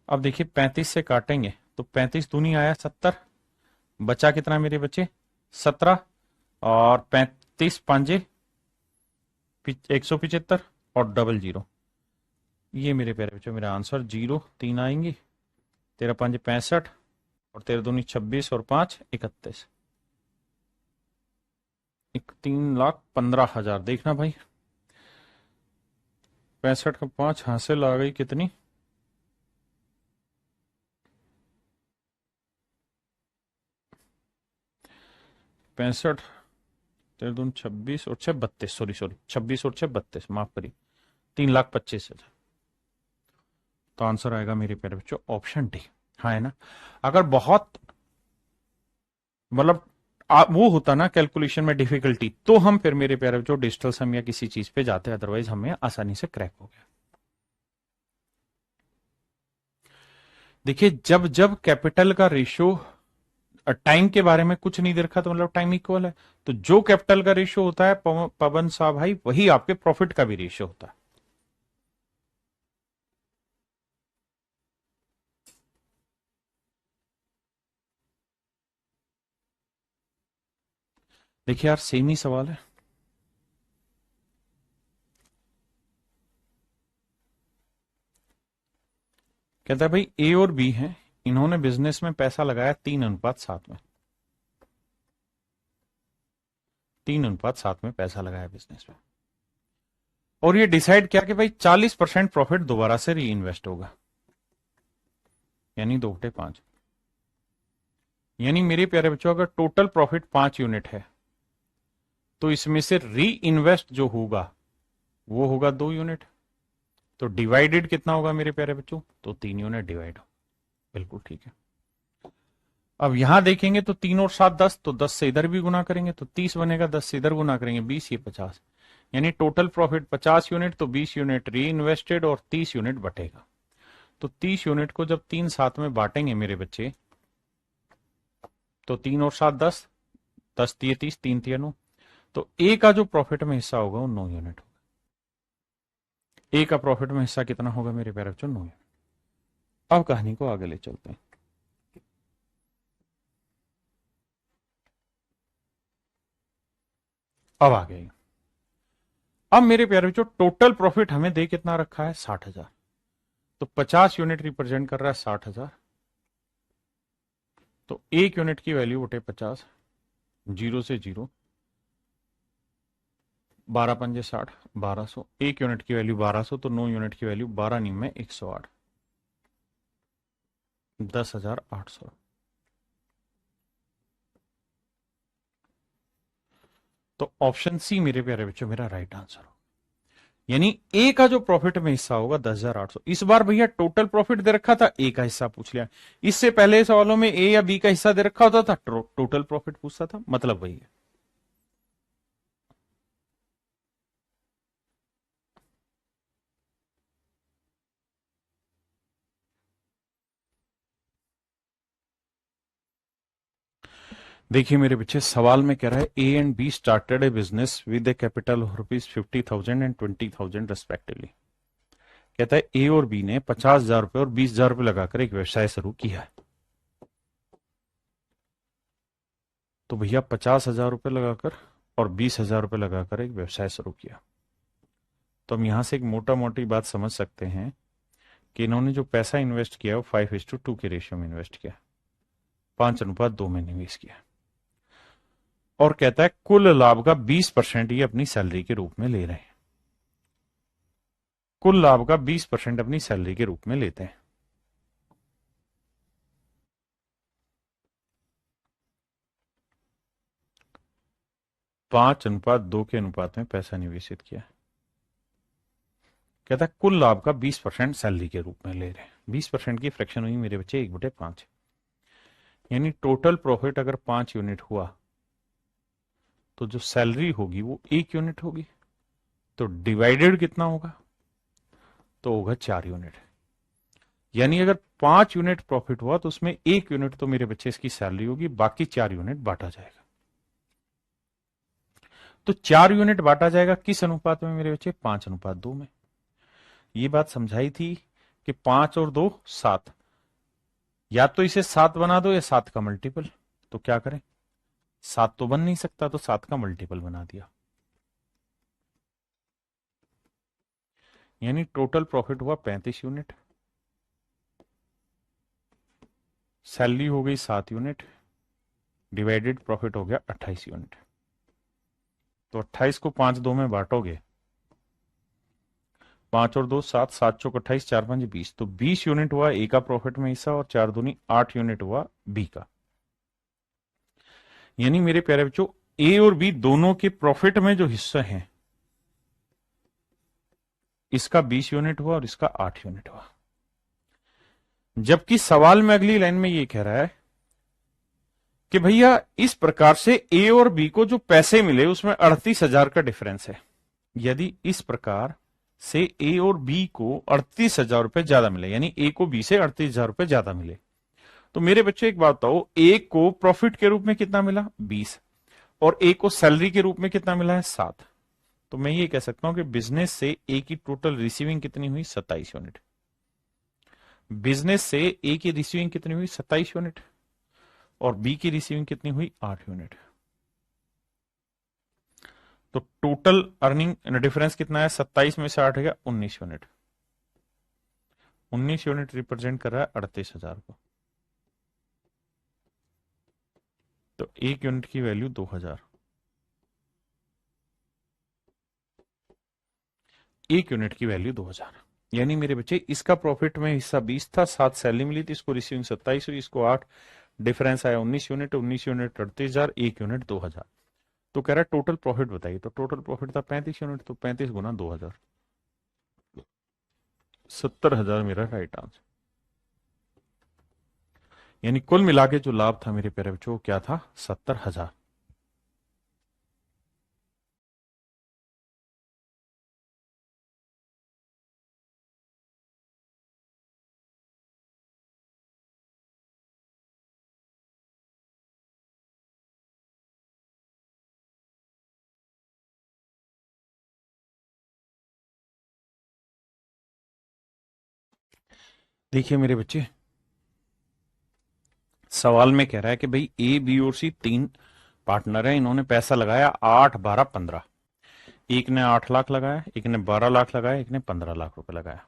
अब देखिए 35 से काटेंगे तो 35 दूनी आया 70, बचा कितना मेरे बच्चे 17, और 35 5 175 और डबल जीरो, ये मेरे प्यारे बच्चों मेरा आंसर 0 3 आएंगे, 13 5 65, और 13 दूनी 26 और 5 31, 3,15,000। देखना भाई, 65 का 5 हासिल आ गई कितनी, 65, 13 दूनी 26 और 6 32, सॉरी सॉरी 26 और 6 32, माफ करिए, 3,25,000। तो आंसर आएगा मेरे प्यारे बच्चों ऑप्शन डी। हाँ है ना। अगर बहुत मतलब वो होता ना कैलकुलेशन में डिफिकल्टी, तो हम फिर मेरे प्यारे बच्चों डिजिटल सम या किसी चीज पे जाते, अदरवाइज हमें आसानी से क्रैक हो गया। देखिए, जब जब कैपिटल का रेशियो, टाइम के बारे में कुछ नहीं देखा तो मतलब टाइम इक्वल है, तो जो कैपिटल का रेशियो होता है पवन साहब भाई, वही आपके प्रॉफिट का भी रेशियो होता है। देखिए यार, सेम ही सवाल है। कहता है भाई ए और बी हैं, इन्होंने बिजनेस में पैसा लगाया 3:7 में, 3:7 में पैसा लगाया बिजनेस में, और ये डिसाइड किया कि भाई 40% प्रॉफिट दोबारा से री इन्वेस्ट होगा, यानी 2/5। यानी मेरे प्यारे बच्चों, अगर टोटल प्रॉफिट 5 यूनिट है, तो इसमें से री इन्वेस्ट जो होगा वो होगा 2 यूनिट। तो डिवाइडेड कितना होगा मेरे प्यारे बच्चों, तो 3 यूनिट डिवाइड हो। बिल्कुल ठीक है। अब यहां देखेंगे तो 3 और 7 10, तो 10 से इधर भी गुना करेंगे तो 30 बनेगा, 10 से इधर गुना करेंगे 20, ये 50। यानी टोटल प्रॉफिट 50 यूनिट, तो 20 यूनिट री इन्वेस्टेड और 30 यूनिट बटेगा। तो 30 यूनिट को जब 3 साथ में बांटेंगे मेरे बच्चे, तो 3 और 7 10, 10 × 3 = 30, 3 × 3 = 9। तो ए का जो प्रॉफिट में हिस्सा होगा वो 9 यूनिट होगा। ए का प्रॉफिट में हिस्सा कितना होगा मेरे प्यारे बच्चों, 9 यूनिट। अब कहानी को आगे ले चलते हैं। अब आ गए, अब मेरे प्यारे बच्चों टोटल प्रॉफिट हमें दे कितना रखा है, 60,000। तो 50 यूनिट रिप्रेजेंट कर रहा है 60,000। तो 1 यूनिट की वैल्यू बटे 50, 0 से 0, 12×5 = 60, 1200। 1 यूनिट की वैल्यू 1200, तो 9 यूनिट की वैल्यू 12×9 = 108, 10,800। तो ऑप्शन सी मेरे प्यारे बच्चों मेरा राइट आंसर हो। यानी ए का जो प्रॉफिट में हिस्सा होगा 10,800। इस बार भैया टोटल प्रॉफिट दे रखा था, ए का हिस्सा पूछ लिया। इससे पहले सवालों में ए या बी का हिस्सा दे रखा होता था, टोटल प्रॉफिट पूछता था, मतलब वही है। देखिए मेरे पीछे सवाल में कह रहा है A and be started A business with A capital of ₹50,000 and 20,000 respectively. कहता है ए और बी ने 50,000 रुपए और 20,000 रुपए लगाकर एक व्यवसाय शुरू किया है। तो भैया 50,000 रुपए लगाकर और 20,000 रुपए लगाकर एक व्यवसाय शुरू किया। तो हम यहां से एक मोटा मोटी बात समझ सकते हैं कि इन्होंने जो पैसा इन्वेस्ट किया वो 5:2 के रेशियो में इन्वेस्ट किया, 5:2 में निवेश किया। और कहता है कुल लाभ का 20% ये अपनी सैलरी के रूप में ले रहे हैं, कुल लाभ का 20% अपनी सैलरी के रूप में लेते हैं। पांच अनुपात दो के अनुपात में पैसा निवेशित किया। कहता है कुल लाभ का 20% सैलरी के रूप में ले रहे हैं। 20% की फ्रैक्शन हुई मेरे बच्चे 1/5, यानी टोटल प्रॉफिट अगर 5 यूनिट हुआ तो जो सैलरी होगी वो 1 यूनिट होगी। तो डिवाइडेड कितना होगा, तो होगा 4 यूनिट। यानी अगर 5 यूनिट प्रॉफिट हुआ तो उसमें 1 यूनिट तो मेरे बच्चे इसकी सैलरी होगी, बाकी 4 यूनिट बांटा जाएगा। तो 4 यूनिट बांटा जाएगा किस अनुपात में मेरे बच्चे, 5:2 में। ये बात समझाई थी कि 5 और 2 7, या तो इसे 7 बना दो या 7 का मल्टीपल। तो क्या करें, 7 तो बन नहीं सकता, तो 7 का मल्टीपल बना दिया। यानी टोटल प्रॉफिट हुआ 35 यूनिट। सैलरी हो गई 7 यूनिट, डिवाइडेड प्रॉफिट हो गया 28 यूनिट। तो 28 को 5 2 में बांटोगे, 5 और 2 7, 7 चौक 28, 4 5 20, तो 20 यूनिट हुआ ए का प्रॉफिट में हिस्सा और 4 दूनी 8 यूनिट हुआ बी का। यानी मेरे प्यारे बच्चों ए और बी दोनों के प्रॉफिट में जो हिस्सा है इसका 20 यूनिट हुआ और इसका 8 यूनिट हुआ। जबकि सवाल में अगली लाइन में ये कह रहा है कि भैया इस प्रकार से ए और बी को जो पैसे मिले उसमें 38,000 का डिफरेंस है। यदि इस प्रकार से ए और बी को 38,000 रुपए ज्यादा मिले, यानी ए को बी से 38,000 रुपए ज्यादा मिले, तो मेरे बच्चे एक बात बताओ, ए को प्रॉफिट के रूप में कितना मिला 20 और ए को सैलरी के रूप में कितना मिला है 7। तो मैं ये कह सकता हूं कि बिजनेस से ए की टोटल रिसीविंग कितनी हुई 27 यूनिट। बिजनेस से ए की रिसीविंग कितनी हुई 27 यूनिट और बी की रिसीविंग कितनी हुई 8 यूनिट। तो टोटल अर्निंग डिफरेंस कितना है, 27 में से 8 गया 19 यूनिट। 19 यूनिट रिप्रेजेंट कर रहा है 38,000 को। तो 1 यूनिट की वैल्यू 2,000। 1 यूनिट की वैल्यू 2,000। यानी मेरे बच्चे इसका प्रॉफिट में हिस्सा 20 था, 7 सैलरी मिली थी, इसको रिसीविंग 27 हुई, इसको 8, डिफरेंस आया 19 यूनिट, 19 यूनिट 38,000, 1 यूनिट 2,000। तो कह रहा है टोटल प्रॉफिट बताइए, तो टोटल प्रॉफिट था 35 यूनिट, तो 35 गुना 2,000, 70,000 मेरा राइट आंसर। यानी कुल मिला के जो लाभ था मेरे प्यारे बच्चों क्या था 70,000। देखिए मेरे बच्चे, सवाल में कह रहा है कि भाई ए बी और सी 3 पार्टनर हैं, इन्होंने पैसा लगाया 8 12 15। एक ने 8 लाख लगाया, एक ने 12 लाख लगाया, एक ने 15 लाख रुपए लगाया।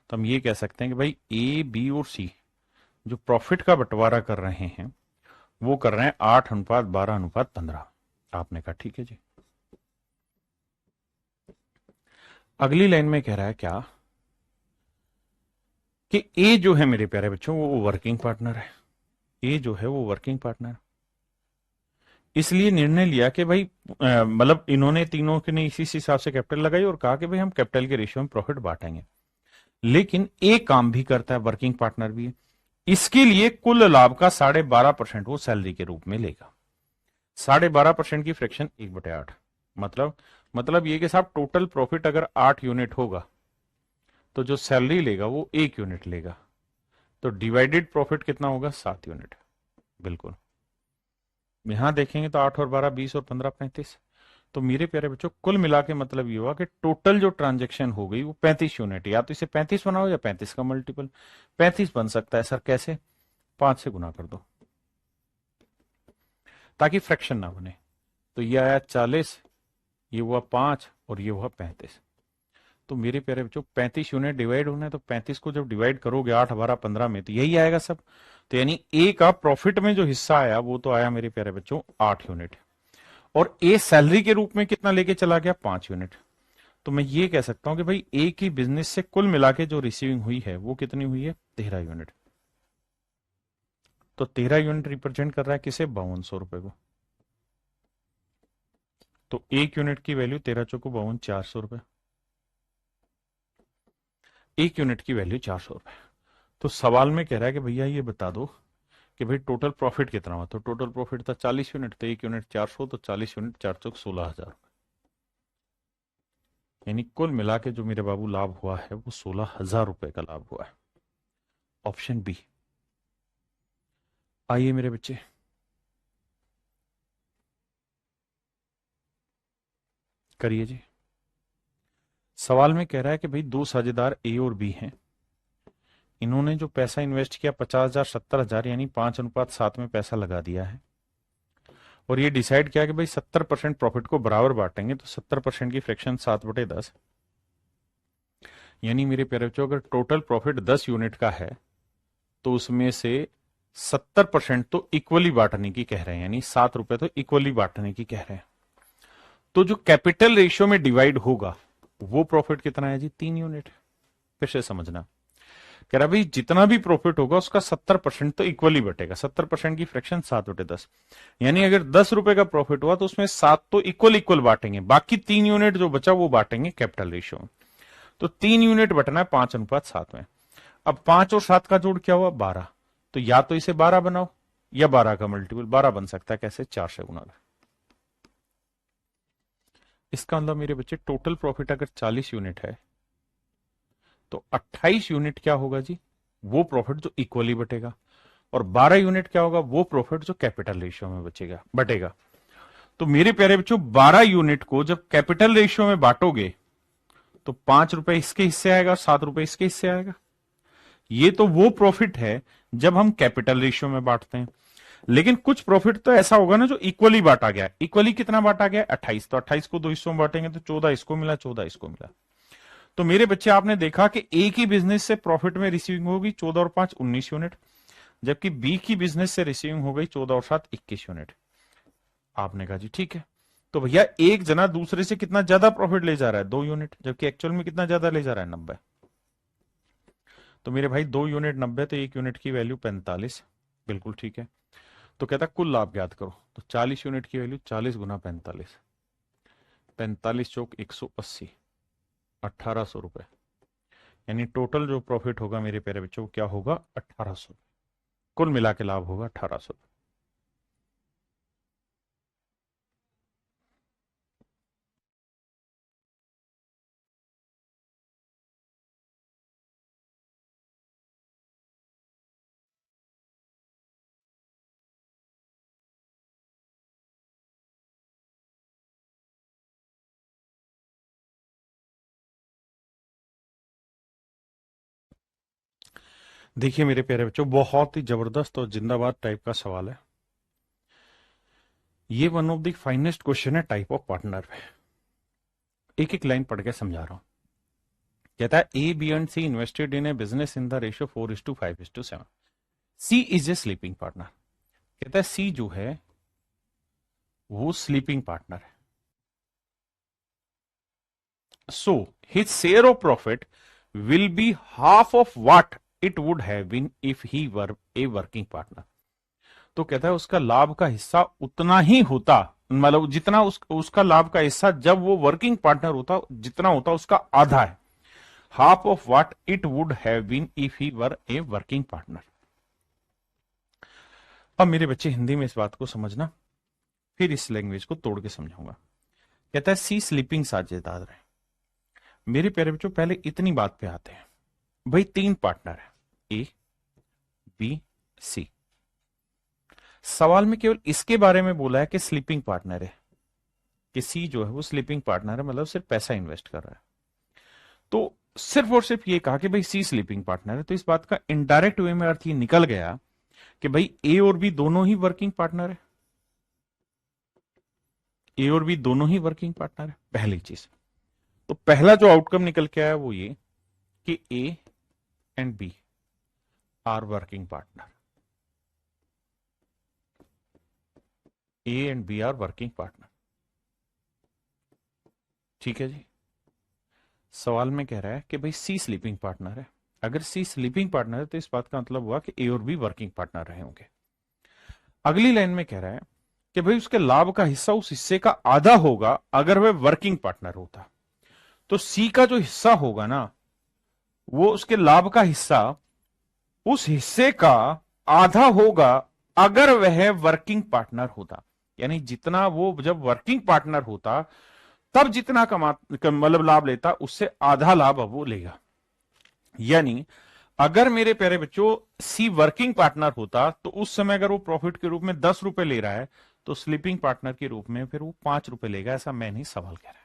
तो हम ये कह सकते हैं कि भाई ए बी और सी जो प्रॉफिट का बंटवारा कर रहे हैं वो कर रहे हैं 8:12:15। आपने कहा ठीक है जी। अगली लाइन में कह रहा है क्या कि ए जो है मेरे प्यारे बच्चों वो वर्किंग पार्टनर है। ए जो है वो वर्किंग पार्टनर, इसलिए निर्णय लिया कि भाई मतलब इन्होंने तीनों के ने इसी हिसाब से कैपिटल लगाई और कहा कि भाई हम कैपिटल के रेशियो में प्रॉफिट बांटेंगे। लेकिन ए काम भी करता है, वर्किंग पार्टनर भी है, इसके लिए कुल लाभ का 12.5% वो सैलरी के रूप में लेगा। 12.5% की फ्रैक्शन 1/8। मतलब ये कि साहब टोटल प्रॉफिट अगर 8 यूनिट होगा तो जो सैलरी लेगा वो 1 यूनिट लेगा। तो डिवाइडेड प्रॉफिट कितना होगा 7 यूनिट। बिल्कुल यहां देखेंगे तो 8 और 12 20 और 15 35। तो मेरे प्यारे बच्चों कुल मिला के मतलब ये हुआ कि टोटल जो ट्रांजेक्शन हो गई वो 35 यूनिट। या तो इसे 35 बनाओ या 35 का मल्टीपल 35 बन सकता है। सर कैसे? 5 से गुना कर दो ताकि फ्रैक्शन ना बने। तो ये आया 40, ये हुआ 5 और ये हुआ 35। तो मेरे प्यारे बच्चों 35 यूनिट डिवाइड होना है, तो 35 को जब डिवाइड करोगे 8 12 15 में तो यही आएगा सब। तो यानी ए का प्रॉफिट में जो हिस्सा आया वो तो आया मेरे प्यारे बच्चों 8 यूनिट, और ए सैलरी के रूप में कितना लेके चला गया 5 यूनिट। तो मैं ये कह सकता हूं कि भाई ए की बिजनेस से कुल मिला के जो रिसीविंग हुई है वो कितनी हुई है 13 यूनिट। तो 13 यूनिट रिप्रेजेंट कर रहा है किसे 5200 रुपए को। तो 1 यूनिट की वैल्यू 13 चौको 52 400 रुपए। 1 यूनिट की वैल्यू 400 रुपए। तो सवाल में कह रहा है कि भैया ये बता दो कि भाई टोटल प्रॉफिट कितना हुआ। तो टोटल प्रॉफिट था 40 यूनिट, तो 1 यूनिट 400, तो 40 यूनिट 4 चौक 16,000। यानी कुल मिला के जो मेरे बाबू लाभ हुआ है वो 16,000 रुपए का लाभ हुआ है। Option B. आइए मेरे बच्चे, करिए जी। सवाल में कह रहा है कि भाई 2 साझेदार ए और बी हैं, इन्होंने जो पैसा इन्वेस्ट किया 50,000 70,000 यानी 5:7 में पैसा लगा दिया है, और ये डिसाइड किया कि भाई 70% प्रॉफिट को बराबर बांटेंगे। तो 70% की फ्रैक्शन 7/10, यानी मेरे प्यारे बच्चों अगर टोटल प्रॉफिट 10 यूनिट का है तो उसमें से 70% तो इक्वली बांटने की कह रहे हैं, यानी 7 रुपए तो इक्वली बांटने की कह रहे हैं। तो जो कैपिटल रेशियो में डिवाइड होगा वो प्रॉफिट कितना है जी? 3 यूनिट। फिर से समझना, कह रहा भाई जितना भी प्रॉफिट होगा उसका 70% तो इक्वली बटेगा। 70% की फ्रैक्शन 7/10, यानी अगर 10 रुपए का प्रॉफिट हुआ तो उसमें 7 तो इक्वल इक्वल बांटेंगे, बाकी 3 यूनिट जो बचा वो बांटेंगे कैपिटल रेशियो में। तो 3 यूनिट बटना है 5:7 में। अब 5 और 7 का जोड़ क्या हुआ? 12। तो या तो इसे 12 बनाओ या 12 का मल्टीपल 12 बन सकता है। कैसे? 4 से गुना। इसका मतलब मेरे बच्चे टोटल प्रॉफिट अगर 40 यूनिट है तो 28 यूनिट क्या होगा जी? वो प्रॉफिट जो इक्वली बटेगा। और 12 यूनिट क्या होगा? वो प्रॉफिट जो कैपिटल रेशियो में बटेगा। तो मेरे प्यारे बच्चों 12 यूनिट को जब कैपिटल रेशियो में बांटोगे तो 5 रुपए इसके हिस्से आएगा और 7 रुपए इसके हिस्से आएगा। ये तो वो प्रॉफिट है जब हम कैपिटल रेशियो में बांटते हैं। लेकिन कुछ प्रॉफिट तो ऐसा होगा ना जो इक्वली बांटा गया। इक्वली कितना बांटा गया? 28। तो 28 को 2 हिस्सों में बांटेंगे तो 14 इसको मिला, 14 इसको मिला। तो मेरे बच्चे आपने देखा कि एक ही बिजनेस से प्रॉफिट में रिसीविंग होगी 14 और 5 19 यूनिट, जबकि बी की बिजनेस से रिसीविंग हो गई 14 और 7 21 यूनिट। आपने कहा जी ठीक है। तो भैया एक जना दूसरे से कितना ज्यादा प्रॉफिट ले जा रहा है? 2 यूनिट, जबकि एक्चुअल में कितना ज्यादा ले जा रहा है? 90। तो मेरे भाई 2 यूनिट 90 तो 1 यूनिट की वैल्यू 45। बिल्कुल ठीक है। तो कहता कुल लाभ ज्ञात करो। तो 40 यूनिट की वैल्यू 40 गुना 45, 45 चौक 180, 1800 रुपए। यानी टोटल जो प्रॉफिट होगा मेरे प्यारे बच्चों वो क्या होगा? 1800। कुल मिला के लाभ होगा 1800। देखिए मेरे प्यारे बच्चों बहुत ही जबरदस्त और जिंदाबाद टाइप का सवाल है ये। One of the finest question है टाइप ऑफ पार्टनर पे। एक एक लाइन पढ़ के समझा रहा हूं। कहता है A B and C invested in a business in the ratio 4:5:7। C is a sleeping partner. कहता है सी जो है वो स्लीपिंग पार्टनर है। So his share of profit will be half of what it would have been if he were a working partner. तो कहता है उसका लाभ का हिस्सा उतना ही होता, मतलब जितना उसका लाभ का हिस्सा जब वो वर्किंग पार्टनर होता जितना होता उसका आधा है। Half of what it would have been if he were a working partner. अब मेरे बच्चे हिंदी में इस बात को समझना, फिर इस लैंग्वेज को तोड़ के समझाऊंगा। कहता है सी स्लीपिंग साझेदार है। मेरे प्यारे बच्चों पहले इतनी बात पे आते हैं। भाई 3 पार्टनर है, ए बी सी। सवाल में केवल इसके बारे में बोला है कि स्लीपिंग पार्टनर है, कि सी जो है वो स्लीपिंग पार्टनर है, मतलब सिर्फ पैसा इन्वेस्ट कर रहा है। तो सिर्फ और सिर्फ ये कहा कि भाई सी स्लीपिंग पार्टनर है, तो इस बात का इनडायरेक्ट वे में अर्थ ये निकल गया कि भाई ए और बी दोनों ही वर्किंग पार्टनर है। ए और बी दोनों ही वर्किंग पार्टनर है, पहली चीज। तो पहला जो आउटकम निकल के आया वो ये कि A and B are working partner. A and B are working partner. ठीक है जी। सवाल में कह रहा है कि भाई सी स्लीपिंग पार्टनर है। अगर सी स्लीपिंग पार्टनर है तो इस बात का मतलब हुआ कि ए और बी वर्किंग पार्टनर रहे होंगे। अगली लाइन में कह रहा है कि भाई उसके लाभ का हिस्सा उस हिस्से का आधा होगा अगर वह वर्किंग पार्टनर होता। तो सी का जो हिस्सा होगा ना वो उसके लाभ का हिस्सा उस हिस्से का आधा होगा अगर वह वर्किंग पार्टनर होता। यानी जितना वो जब वर्किंग पार्टनर होता तब जितना मतलब लाभ लेता उससे आधा लाभ अब वो लेगा। यानी अगर मेरे प्यारे बच्चों सी वर्किंग पार्टनर होता तो उस समय अगर वो प्रॉफिट के रूप में 10 रुपए ले रहा है तो स्लीपिंग पार्टनर के रूप में फिर वो 5 रुपए लेगा। ऐसा मैं नहीं, सवाल कह रहा है।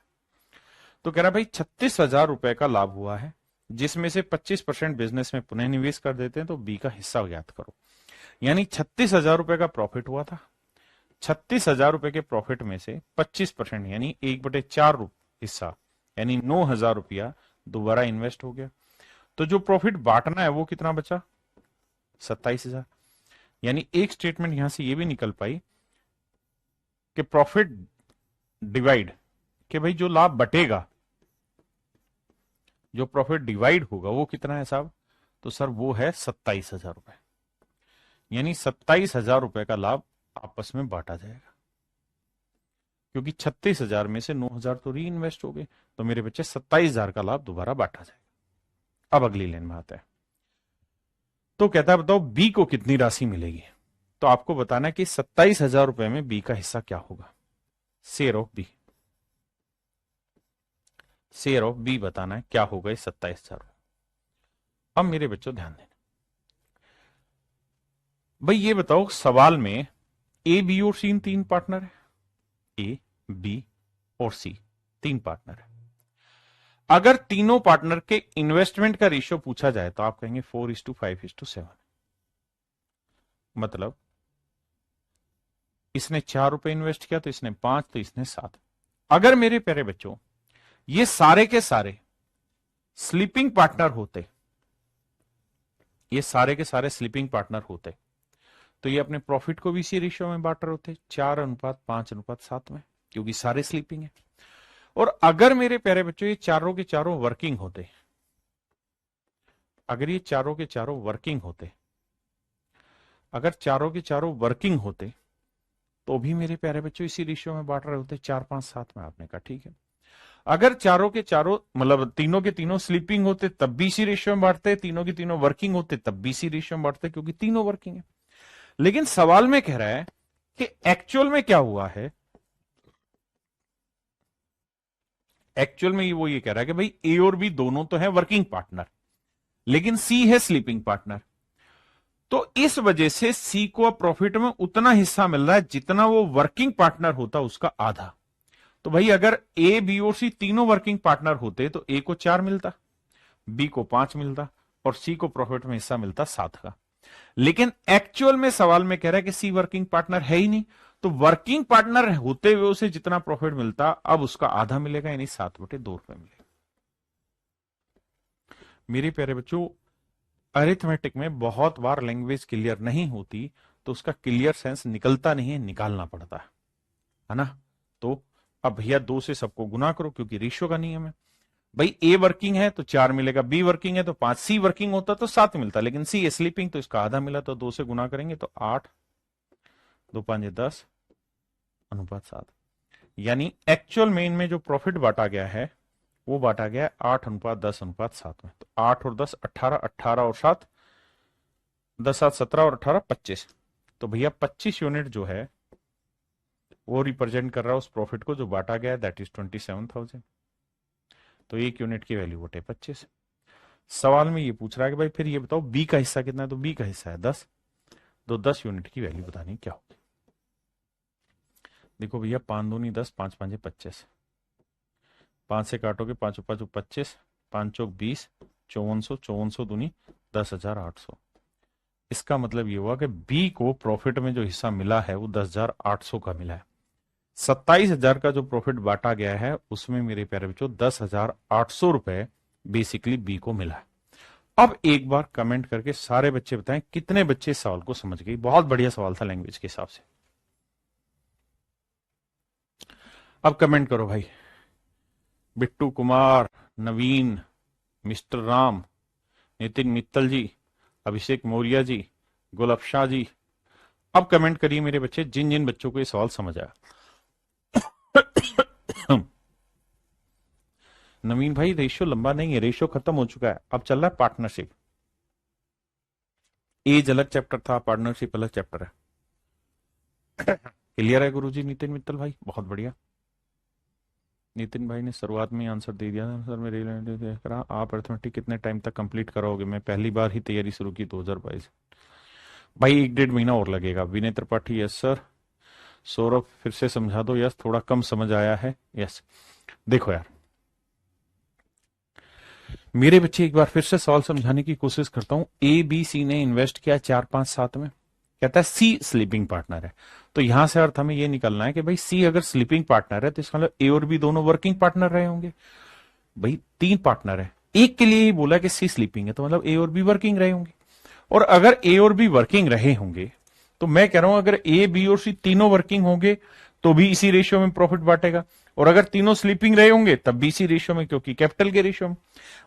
तो कह रहा भाई 36,000 रुपए का लाभ हुआ है जिसमें से 25% बिजनेस में पुनः निवेश कर देते हैं, तो बी का हिस्सा ज्ञात करो। यानी 36,000 रुपए का प्रॉफिट हुआ था। 36,000 रुपए के प्रॉफिट में से 25% यानी 1/4 हिस्सा यानी 9,000 रुपया दोबारा इन्वेस्ट हो गया। तो जो प्रॉफिट बांटना है वो कितना बचा? 27,000। यानी एक स्टेटमेंट यहां से ये भी निकल पाई कि प्रॉफिट डिवाइड, कि भाई जो लाभ बटेगा, जो प्रॉफिट डिवाइड होगा वो कितना है साहब, तो सर वो है 27,000 रुपए। यानी 27,000 रुपए का लाभ आपस में बांटा जाएगा, क्योंकि 36,000 में से 9,000 तो री इन्वेस्ट हो गए, तो मेरे बच्चे 27,000 का लाभ दोबारा बांटा जाएगा। अब अगली लाइन में आता है, तो कहता है बताओ बी को कितनी राशि मिलेगी। तो आपको बताना है कि 27,000 रुपए में बी का हिस्सा क्या होगा, share of B, share of B बताना है क्या होगा इस 27,000। अब मेरे बच्चों ध्यान देना, भाई ये बताओ सवाल में ए बी और सी तीन पार्टनर है, ए बी और सी तीन पार्टनर है। अगर तीनों पार्टनर के इन्वेस्टमेंट का रेशियो पूछा जाए तो आप कहेंगे 4:5:7। मतलब इसने 4 रुपए इन्वेस्ट किया तो इसने 5, तो इसने 7। अगर मेरे प्यारे बच्चों ये सारे के सारे स्लीपिंग पार्टनर होते, ये सारे के सारे स्लीपिंग पार्टनर होते, तो ये अपने प्रॉफिट को भी इसी रेशियो में बांट रहे होते, 4:5:7 में, क्योंकि सारे स्लीपिंग है। और अगर मेरे प्यारे बच्चों ये चारों के चारों वर्किंग होते, अगर ये चारों के चारों वर्किंग होते, अगर चारों के चारों वर्किंग होते तो भी मेरे प्यारे बच्चों इसी रेशियो में बांट रहे होते, 4:5:7 में। आपने कहा ठीक है। अगर चारों के चारों मतलब तीनों के तीनों स्लीपिंग होते तब भी इसी रेशियो में बांटते, तीनों के तीनों वर्किंग होते तब भी इसी रेशियो में बांटते, क्योंकि तीनों वर्किंग है। लेकिन सवाल में कह रहा है कि एक्चुअल में क्या हुआ है, एक्चुअल में वो ये कह रहा है कि भाई ए और बी दोनों तो है वर्किंग पार्टनर, लेकिन सी है स्लीपिंग पार्टनर। तो इस वजह से सी को प्रॉफिट में उतना हिस्सा मिल रहा है जितना वो वर्किंग पार्टनर होता उसका आधा। तो भाई अगर ए बी और सी तीनों वर्किंग पार्टनर होते तो ए को 4 मिलता, बी को 5 मिलता और सी को प्रॉफिट में हिस्सा मिलता 7 का। लेकिन एक्चुअल में सवाल में कह रहा है कि सी वर्किंग पार्टनर है ही नहीं, तो वर्किंग पार्टनर होते हुए उसे जितना प्रॉफिट मिलता अब उसका आधा मिलेगा, यानी 7/2 रुपए मिलेगा। मेरे प्यारे बच्चों अरिथमेटिक में बहुत बार लैंग्वेज क्लियर नहीं होती तो उसका क्लियर सेंस निकलता नहीं है, निकालना पड़ता है ना। तो अब भैया 2 से सबको गुना करो, क्योंकि रेशियो का नियम है। भाई ए वर्किंग है तो 4 मिलेगा, बी वर्किंग है तो 5, सी वर्किंग होता तो 7 मिलता, लेकिन सी है स्लीपिंग तो इसका आधा मिला, तो 2 से गुना करेंगे तो 8, 2×5=10 अनुपात 7। यानी एक्चुअल में इनमें जो प्रॉफिट बांटा गया है वो बांटा गया है 8:10:7 में। तो 8 और 10 18, 18 और 7 10 7 17 और 18 25। तो भैया 25 यूनिट जो है वो रिप्रेजेंट कर रहा है उस प्रॉफिट को जो बांटा गया है, दैट इज 27,000। तो 1 यूनिट की वैल्यू बटे 25। सवाल में ये पूछ रहा है कि भाई फिर ये बताओ बी का हिस्सा कितना है, तो बी का हिस्सा है 10। तो 10 यूनिट की वैल्यू बतानी क्या होगी। देखो भैया 5 दूनी 10, 5×5=25, 5 से काटोगे 5×5=25, 5×4=20, 5400, 5400 दूनी 10,800। इसका मतलब ये हुआ कि बी को प्रॉफिट में जो हिस्सा मिला है वो 10,800 का मिला है। 27,000 का जो प्रॉफिट बांटा गया है उसमें मेरे प्यारे बच्चों 10,800 रुपए बेसिकली बी को मिला है। अब एक बार कमेंट करके सारे बच्चे बताएं कितने बच्चे इस सवाल को समझ गए। बहुत बढ़िया सवाल था लैंग्वेज के हिसाब से। अब कमेंट करो भाई। बिट्टू कुमार, नवीन, मिस्टर राम, नितिन मित्तल जी, अभिषेक मौर्य जी, गुलाब शाह जी। अब कमेंट करिए मेरे बच्चे जिन जिन बच्चों को ये सवाल समझ आया। नवीन भाई रेशियो लंबा नहीं है, रेशियो खत्म हो चुका है, अब चल रहा है पार्टनरशिप। एज अलग चैप्टर था, पार्टनरशिप अलग चैप्टर है। क्लियर है गुरुजी? नितिन मित्तल भाई बहुत बढ़िया। नितिन भाई ने शुरुआत में आंसर दे दिया था सर, मेरे करा आप अर्थमेटिक कितने टाइम तक कंप्लीट कराओगे? मैं पहली बार ही तैयारी शुरू की 2022। भाई 1-1.5 महीना और लगेगा। विनय त्रिपाठी यस सर। सौरभ फिर से समझा दो। यस थोड़ा कम समझ आया है। यस देखो यार मेरे बच्चे एक बार फिर से सवाल समझाने की कोशिश करता हूं। ए बी सी ने इन्वेस्ट किया 4 5 7 में, कहता है सी स्लीपिंग पार्टनर है। तो यहां से अर्थ हमें यह निकलना है कि भाई सी अगर स्लीपिंग पार्टनर है तो इसका मतलब ए और बी दोनों वर्किंग पार्टनर रहे होंगे। भाई 3 पार्टनर है, एक के लिए ही बोला कि सी स्लीपिंग है, तो मतलब ए और बी वर्किंग रहे होंगे। और अगर ए और बी वर्किंग रहे होंगे तो मैं कह रहा हूं अगर ए बी और सी तीनों वर्किंग होंगे तो भी इसी रेशियो में प्रॉफिट बांटेगा, और अगर तीनों स्लीपिंग रहे होंगे तब भी इसी रेशियो में, क्योंकि कैपिटल के रेशियो में।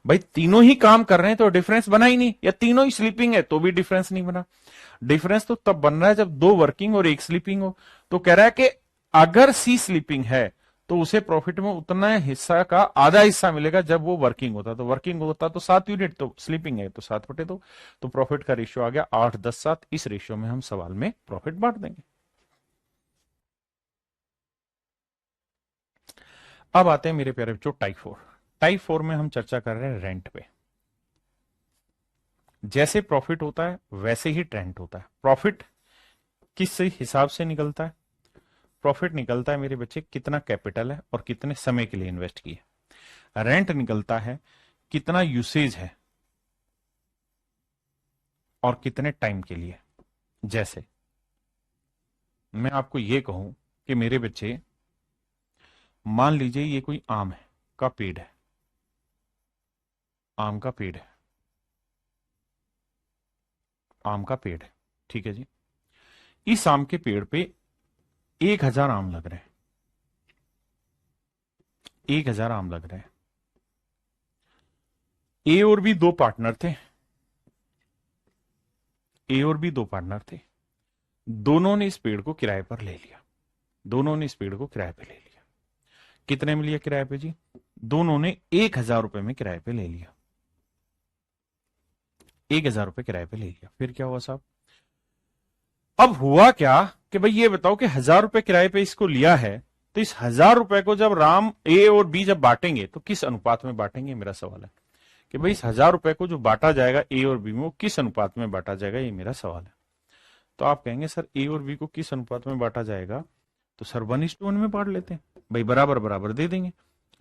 भाई तीनों ही काम कर रहे हैं तो डिफरेंस बना ही नहीं, या तीनों ही स्लीपिंग है तो भी डिफरेंस नहीं बना। डिफरेंस तो तब बन रहा है जब दो वर्किंग और एक स्लीपिंग हो। तो कह रहा है कि अगर सी स्लीपिंग है तो उसे प्रॉफिट में उतना हिस्सा का आधा हिस्सा मिलेगा जब वो वर्किंग होता, तो वर्किंग होता तो 7 यूनिट, तो स्लीपिंग है तो 7/2, तो प्रॉफिट का रेशियो आ गया 8, 10, 7। इस रेशियो में हम सवाल में प्रॉफिट बांट देंगे। अब आते हैं मेरे प्यारे बच्चों टाइप 4। टाइप 4 में हम चर्चा कर रहे हैं रेंट पे। जैसे प्रॉफिट होता है वैसे ही रेंट होता है। प्रॉफिट किस हिसाब से निकलता है? प्रॉफिट निकलता है मेरे बच्चे कितना कैपिटल है और कितने समय के लिए इन्वेस्ट किए। रेंट निकलता है कितना यूसेज है और कितने टाइम के लिए। जैसे मैं आपको यह कहूं कि मेरे बच्चे, मान लीजिए ये कोई आम है का पेड़ है, आम का पेड़ है, आम का पेड़ है, ठीक है जी। इस आम के पेड़ पे 1,000 आम लग रहे हैं, 1,000 आम लग रहे हैं। ए और बी दो पार्टनर थे, ए और बी दो पार्टनर थे। दोनों ने इस पेड़ को किराए पर ले लिया, दोनों ने इस पेड़ को किराए पे ले लिया। कितने में लिया किराए पे जी? दोनों ने 1,000 रुपए में किराए पे ले लिया, 1,000 रुपए किराए पे ले लिया। फिर क्या हुआ साहब? अब हुआ क्या कि भाई ये बताओ कि 1,000 रुपए किराए पे इसको लिया है, तो इस 1,000 रुपए को जब राम ए और बी जब बांटेंगे तो किस अनुपात में बांटेंगे, मेरा सवाल है कि भाई इस 1,000 रुपए को जो बांटा जाएगा ए और बी में, वो किस अनुपात में बांटा जाएगा, ये मेरा सवाल है। तो आप कहेंगे सर ए और बी को किस अनुपात में बांटा जाएगा, तो सर 1:1 में बांट लेते हैं, भाई बराबर बराबर दे देंगे।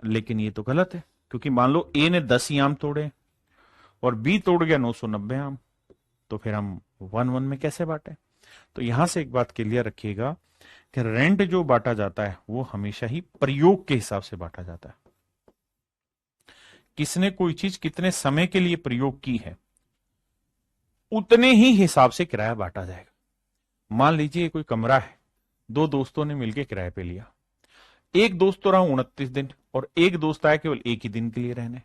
लेकिन ये तो गलत है, क्योंकि मान लो ए ने 10 ही आम तोड़े और बी तोड़ गया 990 आम, तो फिर हम 1:1 में कैसे बांटे? तो यहां से एक बात क्लियर रखिएगा कि रेंट जो बांटा जाता है वो हमेशा ही प्रयोग के हिसाब से बांटा जाता है। किसने कोई चीज कितने समय के लिए प्रयोग की है, उतने ही हिसाब से किराया बांटा जाएगा। मान लीजिए कोई कमरा है, दो दोस्तों ने मिलकर किराए पे लिया। एक दोस्त तो रहा 29 दिन और एक दोस्त आया केवल एक ही दिन के लिए रहने,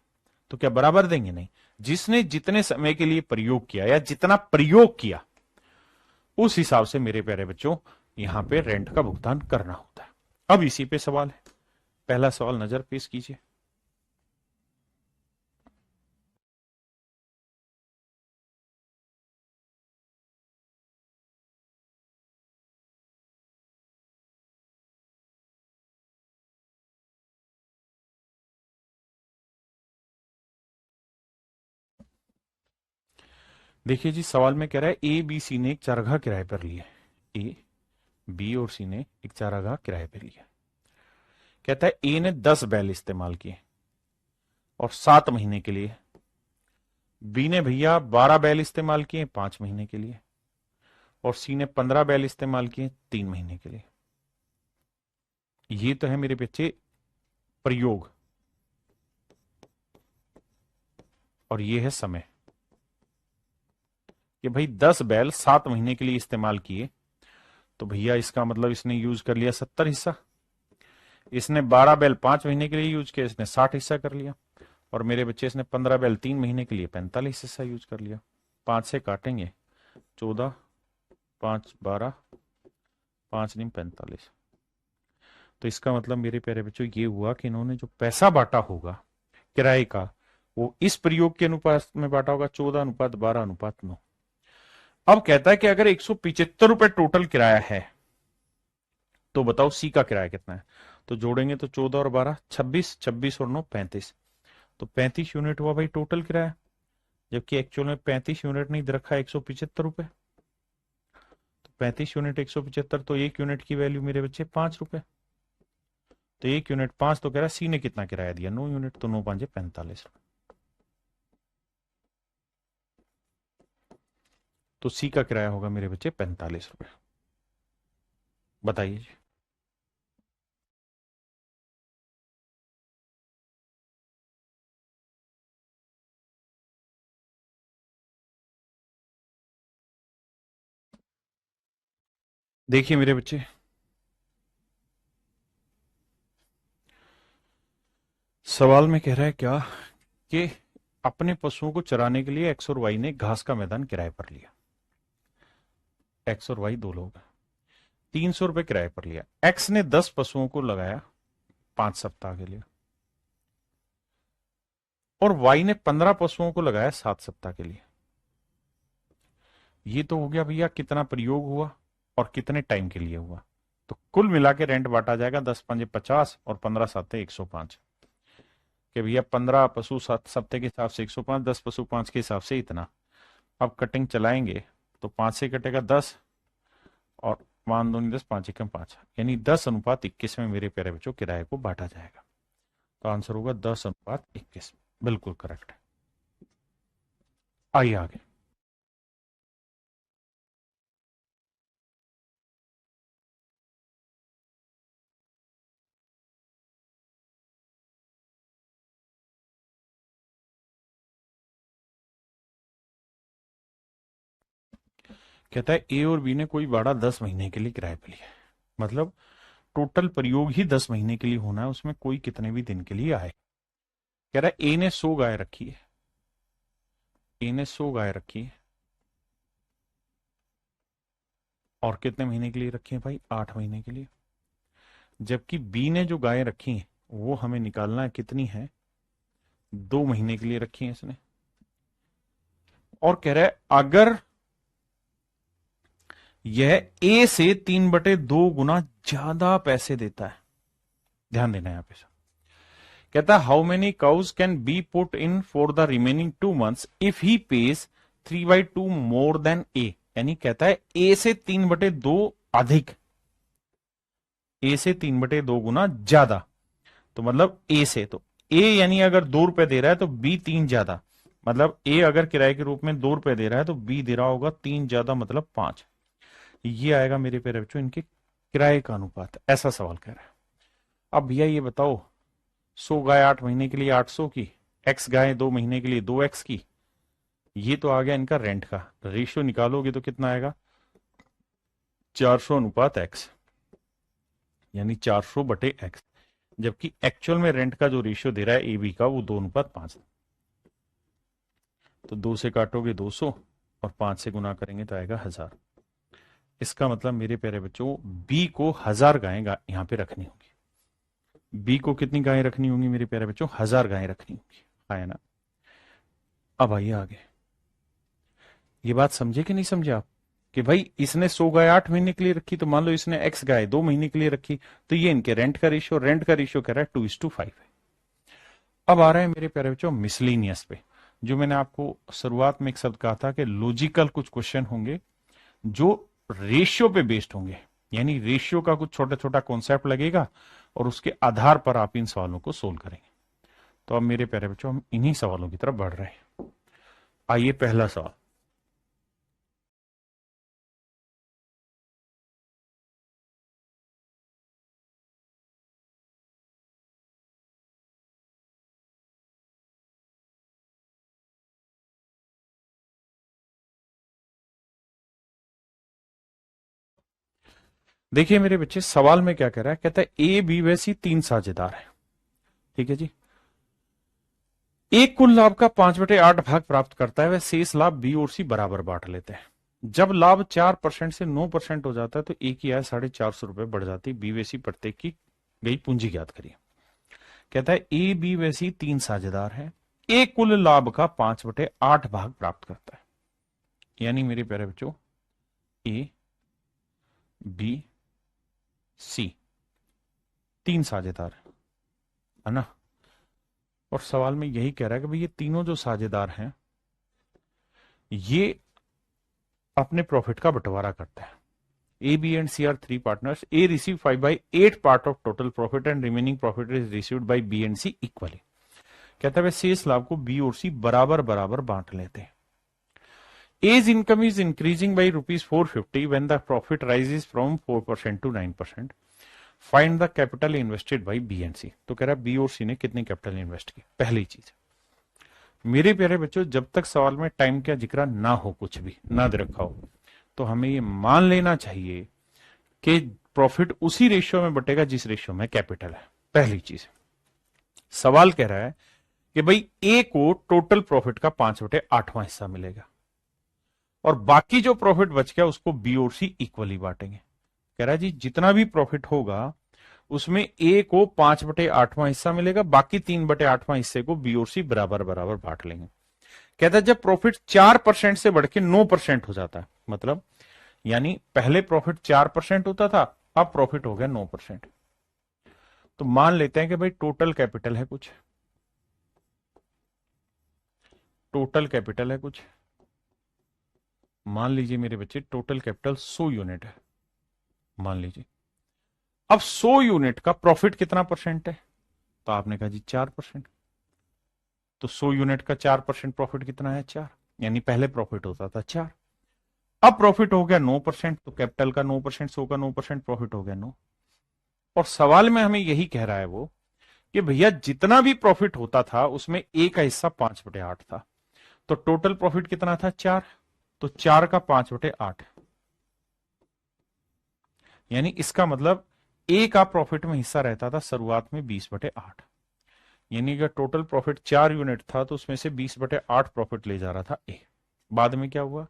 तो क्या बराबर देंगे? नहीं। जिसने जितने समय के लिए प्रयोग किया या जितना प्रयोग किया, उस हिसाब से मेरे प्यारे बच्चों यहां पे रेंट का भुगतान करना होता है। अब इसी पे सवाल है, पहला सवाल नजर पेश कीजिए। देखिए जी, सवाल में कह रहा है ए बी सी ने एक चारागाह किराए पर लिया। ए बी और सी ने एक चारागाह किराए पर लिया। कहता है ए ने 10 बैल इस्तेमाल किए और 7 महीने के लिए, बी ने भैया 12 बैल इस्तेमाल किए 5 महीने के लिए, और सी ने 15 बैल इस्तेमाल किए 3 महीने के लिए। ये तो है मेरे बच्चे प्रयोग, और ये है समय कि भाई 10 बैल 7 महीने के लिए इस्तेमाल किए, तो भैया इसका मतलब इसने यूज कर लिया 70 हिस्सा। इसने 12 बैल 5 महीने के लिए यूज किया, इसने 60 हिस्सा कर लिया। और मेरे बच्चे इसने 15 बैल 3 महीने के लिए 45 हिस्सा यूज कर लिया। 5 से काटेंगे 14, 5 12, 5 नहीं 45। तो इसका मतलब मेरे प्यारे बच्चों ये हुआ कि इन्होंने जो पैसा बांटा होगा किराए का, वो इस प्रयोग के अनुपात में बांटा होगा, 14:12:9। अब कहता है कि अगर 175 रुपए टोटल किराया है, तो बताओ सी का किराया कितना है। तो जोड़ेंगे तो 14 और 12 26, 26 और 9 35, तो 35 यूनिट हुआ भाई टोटल किराया। जबकि एक्चुअल में 35 यूनिट नहीं दे रखा, 175 रुपए। तो 35 यूनिट 175, तो एक यूनिट की वैल्यू मेरे बच्चे 5 रुपए। तो एक यूनिट 5, तो कह रहा है सी ने कितना किराया दिया, 9 यूनिट, तो 9×5 = 45। तो सी का किराया होगा मेरे बच्चे 45 रुपए। बताइए जी। देखिए मेरे बच्चे, सवाल में कह रहा है क्या कि अपने पशुओं को चराने के लिए एक्स और वाई ने घास का मैदान किराए पर लिया। एक्स और वाई दो लोग हैं, 300 रुपए किराए पर लिया। एक्स ने 10 पशुओं को लगाया 5 सप्ताह के लिए, और वाई ने 15 पशुओं को लगाया 7 सप्ताह के लिए। ये तो हो गया भैया कितना प्रयोग हुआ और कितने टाइम के लिए हुआ। तो कुल मिला के रेंट बांटा जाएगा 10 × 5 = 50 और 15 × 7 = 105। कि भैया 15 पशु 7 सप्ताह के हिसाब से 105, 10 पशु 5 के हिसाब से इतना। अब कटिंग चलाएंगे तो 5 से कटेगा 10 और 5 दूनी 10, 5 एकम 5, यानी 10:21 में मेरे प्यारे बच्चों किराए को बांटा जाएगा। तो आंसर होगा 10:21। बिल्कुल करेक्ट है। आइए आगे। कहता है ए और बी ने कोई भाड़ा 10 महीने के लिए किराए पे लिया है। मतलब टोटल प्रयोग ही 10 महीने के लिए होना है, उसमें कोई कितने भी दिन के लिए आए। कह रहा है ए ने 100 गाय रखी है, ए ने 100 गाय रखी है और कितने महीने के लिए रखी है भाई, 8 महीने के लिए। जबकि बी ने जो गायें रखी हैं वो हमें निकालना है कितनी है, 2 महीने के लिए रखी है इसने। और कह रहा है अगर यह ए से 3/2 गुना ज्यादा पैसे देता है, ध्यान देना यहां पे। कहता है how many cows can be put in for the remaining 2 months if he pays 3/2 more than A. यानी कहता है ए से 3/2 अधिक, ए से 3/2 गुना ज्यादा। तो मतलब ए से, तो ए यानी अगर 2 रुपए दे रहा है तो बी 3 ज्यादा। मतलब ए अगर किराए के रूप में 2 रुपए दे रहा है तो बी दे रहा होगा 3 ज्यादा, मतलब 5। ये आएगा मेरे प्यारे बच्चों इनके किराए का अनुपात। ऐसा सवाल कर रहा है। अब भैया ये बताओ, 100 गाय 8 महीने के लिए 800 की, एक्स गाय 2 महीने के लिए 2x की। ये तो आ गया इनका रेंट का रेशियो। निकालोगे तो कितना आएगा, 400:x, यानी 400/x। जबकि एक्चुअल में रेंट का जो रेशियो दे रहा है ए बी का वो 2:5। तो 2 से काटोगे 200 और 5 से गुना करेंगे तो आएगा 1000। इसका मतलब मेरे प्यारे बच्चों बी को 1000 गायें यहां पे रखनी होगी। बी को कितनी गायें रखनी होंगी मेरे प्यारे बच्चों, 1000 गायें रखनी होंगी, है ना। अब आइए आगे। ये बात समझे कि नहीं समझे आप, कि भाई इसने 100 गाय 8 महीने के लिए रखी, तो मान लो इसने एक्स गाय 2 महीने के लिए रखी, तो ये इनके रेंट का रेशियो कह रहा है 2:5 है। अब आ रहे हैं मेरे प्यारे बच्चों मिसलिनियस पे। जो मैंने आपको शुरुआत में एक शब्द कहा था कि लॉजिकल कुछ क्वेश्चन होंगे जो रेशियो पे बेस्ड होंगे, यानी रेशियो का कुछ छोटा छोटा कॉन्सेप्ट लगेगा और उसके आधार पर आप इन सवालों को सोल्व करेंगे। तो अब मेरे प्यारे बच्चों हम इन्हीं सवालों की तरफ बढ़ रहे हैं। आइए पहला सवाल। देखिए मेरे बच्चे, सवाल में क्या कह रहा है, कहता है ए बी व सी 3 साझेदार है, ठीक है जी। एक कुल लाभ का 5/8 भाग प्राप्त करता है, वह शेष लाभ बी और सी बराबर बांट लेते हैं। जब लाभ 4% से 9% हो जाता है तो ए की आय 450 रुपए बढ़ जाती है। बी व सी प्रत्येक की गई पूंजी ज्ञात करिए। कहता है ए बी व सी 3 साझेदार है, ए कुल लाभ का 5/8 भाग प्राप्त करता है। यानी मेरे प्यारे बच्चों ए बी सी 3 साझेदार है ना। और सवाल में यही कह रहा है कि भाई ये तीनों जो साझेदार हैं ये अपने प्रॉफिट का बंटवारा करते हैं। A B and C are 3 partners. A receive 5/8 part of total profit and remaining profit is received by B and C equally. कहता है शेष लाभ को बी और सी बराबर बराबर बांट लेते हैं। As income is increasing by ₹450 when the profit rises from 4% to 9%। Find the capital invested by B and C. तो कह रहा है बी और सी ने कितनी कैपिटल इन्वेस्ट की। पहली चीज मेरे प्यारे बच्चों, जब तक सवाल में टाइम का जिक्र ना हो, कुछ भी ना दे रखा हो, तो हमें ये मान लेना चाहिए कि प्रॉफिट उसी रेशियो में बटेगा जिस रेशियो में कैपिटल है। पहली चीज, सवाल कह रहा है कि भाई ए को टोटल प्रॉफिट का 5/8वां हिस्सा मिलेगा और बाकी जो प्रॉफिट बच गया उसको बी और सी इक्वली बांटेंगे। कह रहा है जी जितना भी प्रॉफिट होगा उसमें ए को 5/8वां हिस्सा मिलेगा, बाकी 3/8वां हिस्से को बी और सी बराबर बराबर बांट लेंगे। कहता है जब प्रॉफिट 4% से बढ़ के 9% हो जाता है, मतलब यानी पहले प्रॉफिट 4% होता था, अब प्रॉफिट हो गया 9%, तो मान लेते हैं कि भाई टोटल कैपिटल है कुछ, टोटल कैपिटल है कुछ, मान लीजिए मेरे बच्चे टोटल कैपिटल 100 यूनिट है, मान लीजिए। अब 100 यूनिट का प्रॉफिट कितना परसेंट है, तो आपने कहा जी 4%, तो 100 यूनिट का 4% प्रॉफिट कितना है, 4, यानी पहले प्रॉफिट होता था 4, अब प्रॉफिट हो गया 9%, तो कैपिटल का 9%, 100 का 9%, प्रॉफिट हो गया 9। और सवाल में हमें यही कह रहा है वो कि भैया जितना भी प्रॉफिट होता था उसमें ए का हिस्सा 5/8 था, तो टोटल प्रॉफिट कितना था, 4, तो 4 का 5/8, यानी इसका मतलब ए का प्रॉफिट में हिस्सा रहता था शुरुआत में 20/8, यानी अगर टोटल प्रॉफिट 4 यूनिट था तो उसमें से 20/8 प्रॉफिट ले जा रहा था ए। बाद में क्या हुआ,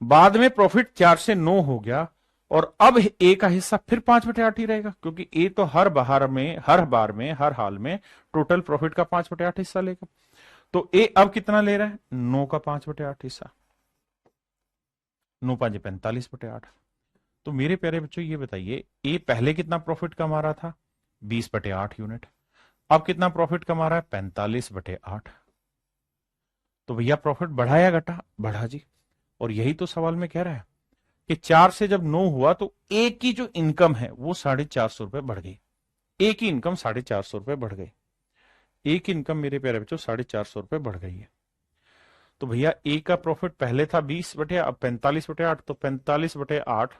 बाद में प्रॉफिट 4 से 9 हो गया और अब ए का हिस्सा फिर 5/8 ही रहेगा, क्योंकि ए तो हर बार में हर हाल में टोटल प्रॉफिट का 5/8 हिस्सा लेगा। तो ए अब कितना ले रहा है, 9 का 5/8 हिस्सा, 9 5 45/8। तो मेरे प्यारे बच्चों ये बताइए ए पहले कितना प्रॉफिट कमा रहा था, 20/8 यूनिट, अब कितना प्रॉफिट कमा रहा है, 45/8। तो भैया प्रॉफिट बढ़ा या घटा, बढ़ा जी। और यही तो सवाल में कह रहा है कि 4 से जब 9 हुआ तो ए की जो इनकम है वो 450 रुपए बढ़ गई, ए की इनकम 450 रुपए बढ़ गई, ए की इनकम मेरे प्यारे बच्चों 450 रुपए बढ़ गई है। तो भैया ए का प्रॉफिट पहले था 20 अब 45/8, तो 45/8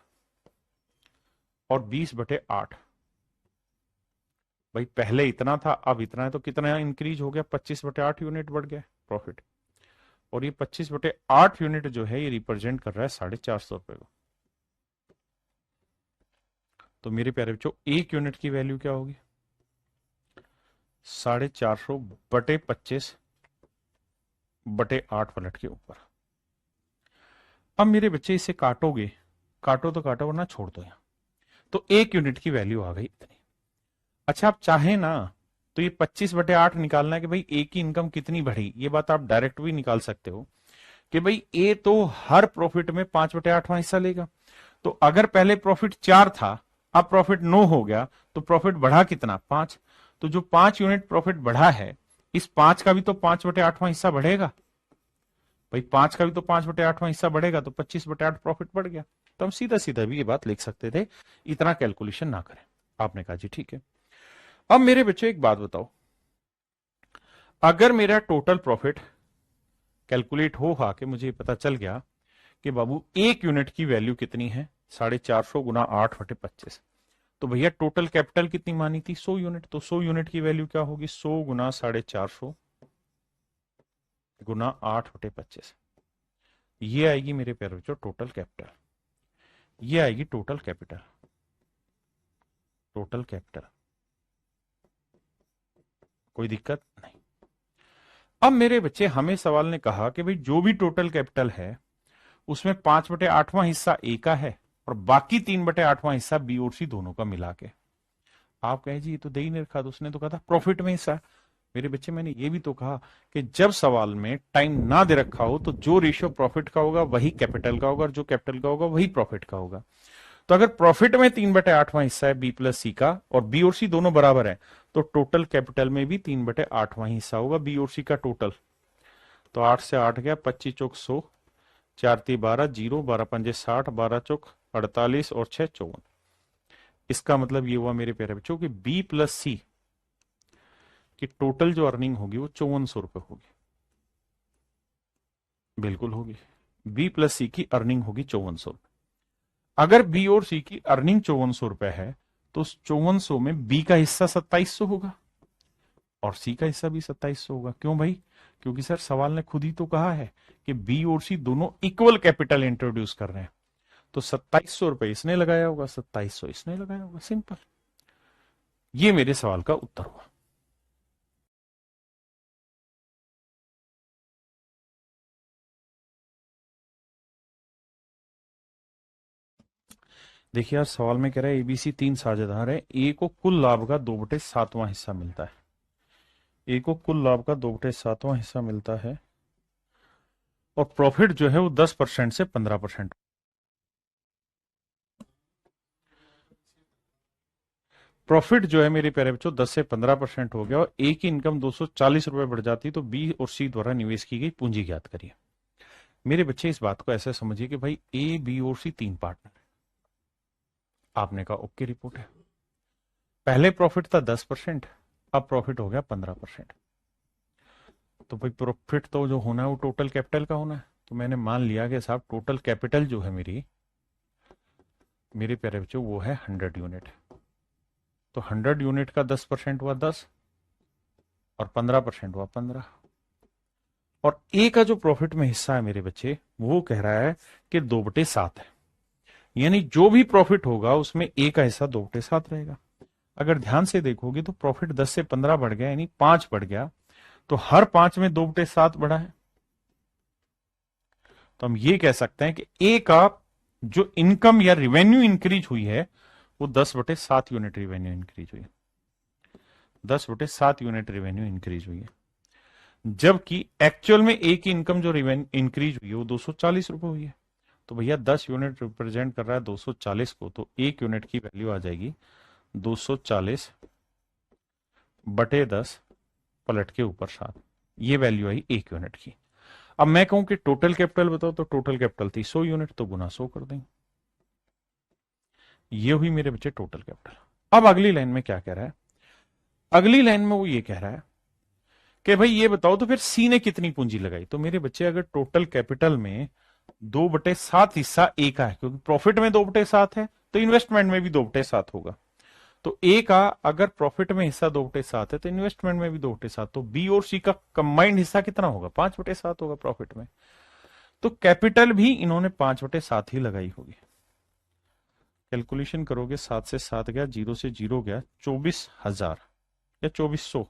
और 20/8, भाई पहले इतना था अब इतना है, तो कितना इंक्रीज हो गया, 25/8 यूनिट बढ़ गया प्रॉफिट। और ये 25/8 यूनिट जो है ये रिप्रेजेंट कर रहा है 450 रुपए को। तो मेरे प्यारे बच्चों एक यूनिट की वैल्यू क्या होगी, 450/25/8 पलट के ऊपर। अब मेरे बच्चे इसे काटोगे, काटो तो काटो वरना छोड़ दो यहां, तो एक यूनिट की वैल्यू आ गई इतनी। अच्छा आप चाहें ना तो ये 25/8 निकालना है कि भाई ए की इनकम कितनी बढ़ी, ये बात आप डायरेक्ट भी निकाल सकते हो कि भाई ए तो हर प्रॉफिट में 5/8वां हिस्सा लेगा। तो अगर पहले प्रॉफिट 4 था, अब प्रॉफिट 9 हो गया, तो प्रॉफिट बढ़ा कितना, 5। तो जो 5 यूनिट प्रॉफिट बढ़ा है, इस 5 का भी तो 5/8वां हिस्सा बढ़ेगा, भाई 5 का भी तो 5/8वां हिस्सा बढ़ेगा, तो 25/8 प्रॉफिट बढ़ गया। तो हम सीधा सीधा भी ये बात लिख सकते थे, इतना कैलकुलेशन ना करें। आपने कहा जी ठीक है। अब मेरे बच्चे एक बात बताओ, अगर मेरा टोटल प्रॉफिट कैलकुलेट हो के मुझे पता चल गया कि बाबू एक यूनिट की वैल्यू कितनी है, 450 गुना 8/25, तो भैया टोटल कैपिटल कितनी मानी थी, 100 यूनिट, तो 100 यूनिट की वैल्यू क्या होगी, 100 गुना 450 गुना 8/25, ये आएगी मेरे प्यारे बच्चों टोटल कैपिटल, ये आएगी टोटल कैपिटल, टोटल कैपिटल। कोई दिक्कत नहीं। अब मेरे बच्चे हमें सवाल ने कहा कि भाई जो भी टोटल कैपिटल है उसमें 5/8वां हिस्सा ए का है और बाकी 3/8वां हिस्सा बी और सी दोनों का मिला के। आप कहें जी ये तो दे ही नहीं रखा, तो उसने तो कहा था प्रॉफिट में हिस्सा। मेरे बच्चे मैंने ये भी तो कहा कि जब सवाल में टाइम ना दे रखा हो तो जो रेशियो प्रॉफिट का होगा वही कैपिटल का होगा और जो कैपिटल का होगा वही प्रॉफिट का होगा। तो अगर प्रॉफिट में 3/8वां हिस्सा है बी प्लस सी का और बी और सी दोनों बराबर है, तो टोटल कैपिटल में भी 3/8वां हिस्सा होगा बी और सी का टोटल। तो 8 से 8 गया, 25 चौक 100, 4 3 12, 0 12 5 60, 12 चौक 48 और 6 54। इसका मतलब ये हुआ मेरे प्यारे बच्चों कि बी प्लस सी की टोटल जो अर्निंग होगी वो 5400 रुपए होगी, बिल्कुल होगी। बी प्लस सी की अर्निंग होगी 5400 रुपए। अगर बी और सी की अर्निंग 5400 रुपए है तो उस 5400 में बी का हिस्सा 2700 होगा और सी का हिस्सा भी 2700 होगा। क्यों भाई, क्योंकि सर सवाल ने खुद ही तो कहा है कि बी और सी दोनों इक्वल कैपिटल इंट्रोड्यूस कर रहे हैं। तो 2700 रुपये इसने लगाया होगा, 2700 इसने लगाया होगा, सिंपल। ये मेरे सवाल का उत्तर हुआ। देखिए यार, सवाल में कह रहा है एबीसी 3 साझेदार है, ए को कुल लाभ का 2/7वां हिस्सा मिलता है। ए को कुल लाभ का 2/7वां हिस्सा मिलता है और प्रॉफिट जो है वो 10% से 15%। प्रॉफिट जो है मेरे प्यारे बच्चों 10 से 15% हो गया और ए की इनकम 240 रुपए बढ़ जाती, तो बी और सी द्वारा निवेश की गई पूंजी ज्ञात करिए। मेरे बच्चे इस बात को ऐसे समझिए कि भाई ए बी और सी 3 पार्टनर। आपने कहा ओके, रिपोर्ट है। पहले प्रॉफिट था 10%, अब प्रॉफिट हो गया 15%। तो भाई प्रॉफिट तो जो होना है वो टोटल कैपिटल का होना है। तो मैंने मान लिया कि साहब टोटल कैपिटल जो है मेरे प्यारे बच्चों वो है 100 यूनिट। तो 100 यूनिट का 10% हुआ 10 और 15% हुआ 15। और ए का जो प्रॉफिट में हिस्सा है मेरे बच्चे, वो कह रहा है कि 2/7 है। यानी जो भी प्रॉफिट होगा उसमें ए का हिस्सा 2/7 रहेगा। अगर ध्यान से देखोगे तो प्रॉफिट 10 से 15 बढ़ गया, यानी 5 बढ़ गया। तो हर 5 में 2/7 बढ़ा है। तो हम ये कह सकते हैं कि ए का जो इनकम या रिवेन्यू इंक्रीज हुई है वो 10/7 यूनिट रिवेन्यू इंक्रीज हुई है। 10/7 यूनिट रेवेन्यू इंक्रीज हुई है। जबकि एक्चुअल में ए की इनकम जो इंक्रीज हुई है वो 240 रुपए हुई है। तो भैया 10 यूनिट रिप्रेजेंट कर रहा है 240 को, तो 1 यूनिट की वैल्यू आ जाएगी 240/10 पलट के ऊपर 7। ये वैल्यू आई 1 यूनिट की। अब मैं कहूं कि टोटल कैपिटल बताओ, तो टोटल कैपिटल थी 100 यूनिट, तो गुना 100 कर देंगे। ये हुई मेरे बच्चे टोटल कैपिटल। अब अगली लाइन में क्या कह रहा है? अगली लाइन में वो ये कह रहा है कि भाई ये बताओ तो फिर सी ने कितनी पूंजी लगाई। तो मेरे बच्चे अगर टोटल कैपिटल में 2/7 हिस्सा ए का है, क्योंकि प्रॉफिट में 2/7 है तो इन्वेस्टमेंट में भी 2/7 होगा। तो ए का अगर प्रॉफिट में हिस्सा 2/7 है तो इन्वेस्टमेंट में भी 2/7, तो बी और सी का कंबाइंड हिस्सा कितना होगा? 5/7 होगा प्रॉफिट में। तो कैपिटल भी इन्होंने 5/7 ही लगाई होगी। कैलकुलेशन करोगे, 7 से 7 गया, 0 से 0 गया, 24,000 या 2400।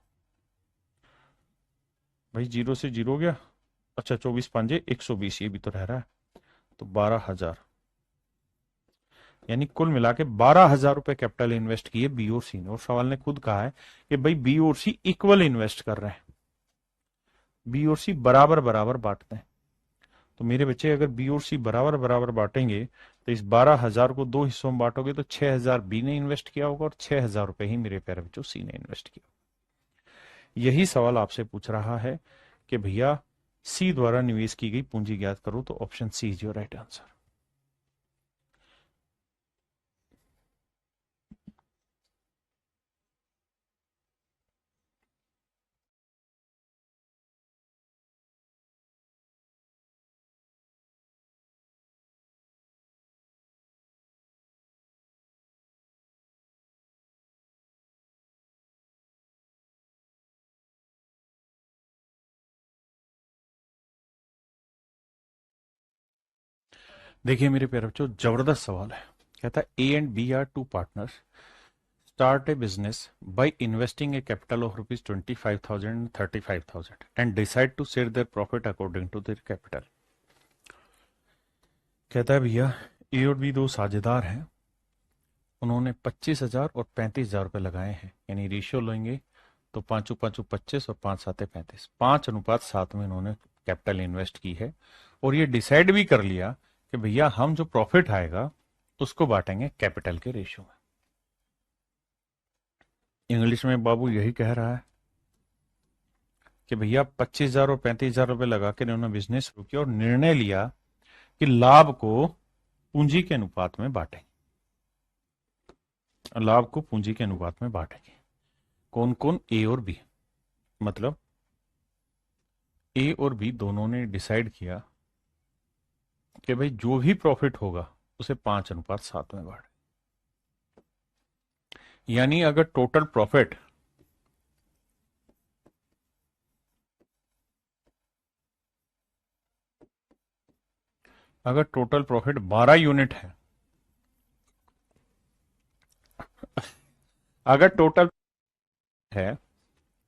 भाई 0 से 0 गया, अच्छा 24×5 = 120, ये भी तो रह रहा है, तो 12,000। यानी कुल मिला के 12,000 रुपए कैपिटल इन्वेस्ट किए बी और सी ने। और सवाल ने खुद कहा है कि भाई बी और सी इक्वल इन्वेस्ट कर रहे हैं, बी और सी बराबर बराबर बांटते हैं। तो मेरे बच्चे अगर बी और सी बराबर बराबर बांटेंगे तो इस 12,000 को 2 हिस्सों में बांटोगे तो 6,000 बी ने इन्वेस्ट किया होगा और 6,000 रुपए ही मेरे प्यारे बच्चों सी ने इन्वेस्ट किया। यही सवाल आपसे पूछ रहा है कि भैया सी द्वारा निवेश की गई पूंजी ज्ञात करो, तो option C is your right answer. देखिए मेरे प्यारे बच्चों, जबरदस्त सवाल है। कहता है A and B are two partners start a business by investing a capital of rupees 25,000 and 35,000 and decide to share their profit according to their capital। कहता है भैया ए और बी दो साझेदार हैं, उन्होंने 25,000 और 35,000 रुपए लगाए हैं। यानी रेशियो लेंगे तो 5×5 = 25 और 5×7 = 35, 5:7 में उन्होंने कैपिटल इन्वेस्ट की है। और ये डिसाइड भी कर लिया कि भैया हम जो प्रॉफिट आएगा उसको बांटेंगे कैपिटल के रेशियो में। इंग्लिश में बाबू यही कह रहा है कि भैया 25,000 और 35,000 रुपए लगा के उन्होंने बिजनेस शुरू किया और निर्णय लिया कि लाभ को पूंजी के अनुपात में बांटेंगे, लाभ को पूंजी के अनुपात में बांटेंगे। कौन कौन? ए और बी। मतलब ए और बी दोनों ने डिसाइड किया कि भाई जो भी प्रॉफिट होगा उसे 5:7 में बांटे। यानी अगर टोटल प्रॉफिट अगर टोटल प्रॉफिट 12 यूनिट है, अगर टोटल है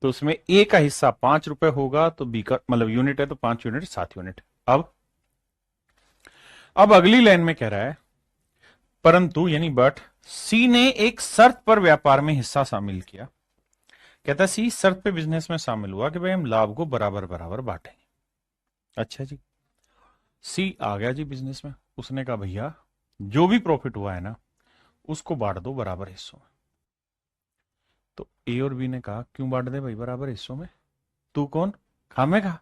तो उसमें ए का हिस्सा 5 रुपए होगा, तो बी का मतलब यूनिट है तो 5 यूनिट 7 यूनिट। अब अगली लाइन में कह रहा है परंतु यानी बट सी ने एक शर्त पर व्यापार में हिस्सा शामिल किया। कहता सी शर्त पे बिजनेस में शामिल हुआ कि भाई हम लाभ को बराबर बराबर बांटेंगे। अच्छा जी, सी आ गया जी बिजनेस में, उसने कहा भैया जो भी प्रॉफिट हुआ है ना उसको बांट दो बराबर हिस्सों में। तो ए और बी ने कहा क्यों बांट दे भाई बराबर हिस्सों में, तू कौन खामेगा,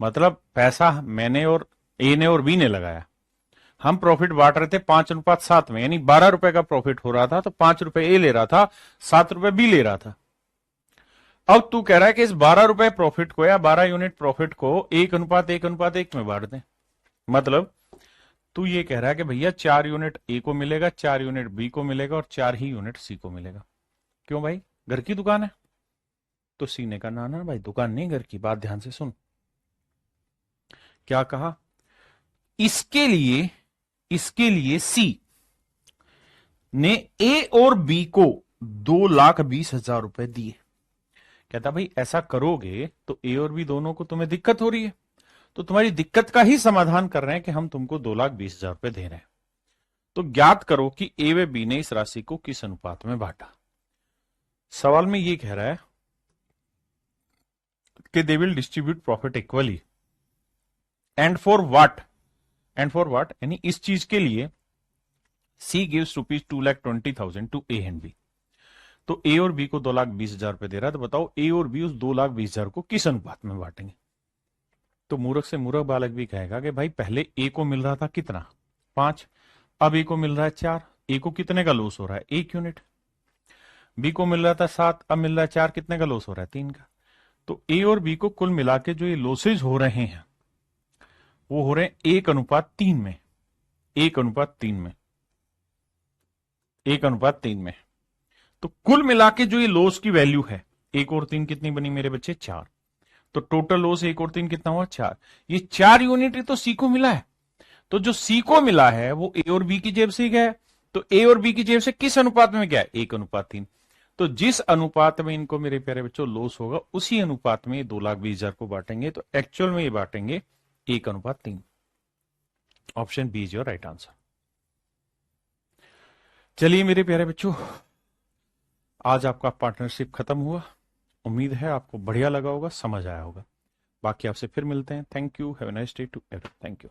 मतलब पैसा मैंने और ए ने और बी ने लगाया, हम प्रॉफिट बांट रहे थे 5:7 में, यानी 12 रुपए का प्रॉफिट हो रहा था तो 5 रुपए ए ले रहा था, 7 रुपए बी ले रहा था। अब तू कह रहा है कि इस 12 रुपए प्रॉफिट को या 12 यूनिट प्रॉफिट को 1:1:1 में बांट दें। मतलब तू ये कह रहा है कि भैया 4 यूनिट ए को मिलेगा, 4 यूनिट बी को मिलेगा और 4 ही यूनिट सी को मिलेगा। क्यों भाई, घर की दुकान है? तो सी ने कहा ना ना भाई, दुकान नहीं घर की, बात ध्यान से सुन। क्या कहा, इसके लिए सी ने ए और बी को 2,20,000 रुपए दिए। कहता भाई ऐसा करोगे तो ए और बी दोनों को तुम्हें दिक्कत हो रही है, तो तुम्हारी दिक्कत का ही समाधान कर रहे हैं कि हम तुमको 2,20,000 रुपए दे रहे हैं। तो ज्ञात करो कि ए व बी ने इस राशि को किस अनुपात में बांटा। सवाल में ये कह रहा है कि they will distribute profit equally and for what, यानी इस चीज के लिए C gives ₹2,20,000 to A and B. तो ए और बी को 2,20,000 दे रहा है, तो बताओ ए और बी उस 2,20,000 को किस अनुपात में बांटेंगे। तो मूर्ख से मूर्ख बालक भी कहेगा कि भाई पहले ए को मिल रहा था कितना 5, अब ए को मिल रहा है 4, ए को कितने का लॉस हो रहा है 1 यूनिट। बी को मिल रहा था 7, अब मिल रहा है 4, कितने का लॉस हो रहा है 3 का। तो ए और बी को कुल मिला के जो ये लॉसेज हो रहे हैं वो हो रहे हैं 1:3 में, 1:3 में, 1:3 में। तो कुल मिला के जो ये लॉस की वैल्यू है 1 और 3 कितनी बनी मेरे बच्चे 4, तो टोटल लॉस 1 और 3 कितना हुआ 4। ये 4 यूनिट तो सी को मिला है, तो जो सी को मिला है वो ए और बी की जेब से ही गया है। तो ए और बी की जेब से किस अनुपात में गया है 1:3। तो जिस अनुपात में इनको मेरे प्यारे बच्चों लॉस होगा उसी अनुपात में 2,20,000 को बांटेंगे। तो एक्चुअल में ये बांटेंगे 1:3। Option B is your right answer. चलिए मेरे प्यारे बच्चों, आज आपका पार्टनरशिप खत्म हुआ। उम्मीद है आपको बढ़िया लगा होगा, समझ आया होगा। बाकी आपसे फिर मिलते हैं। Thank you, have a nice day to everyone. Thank you.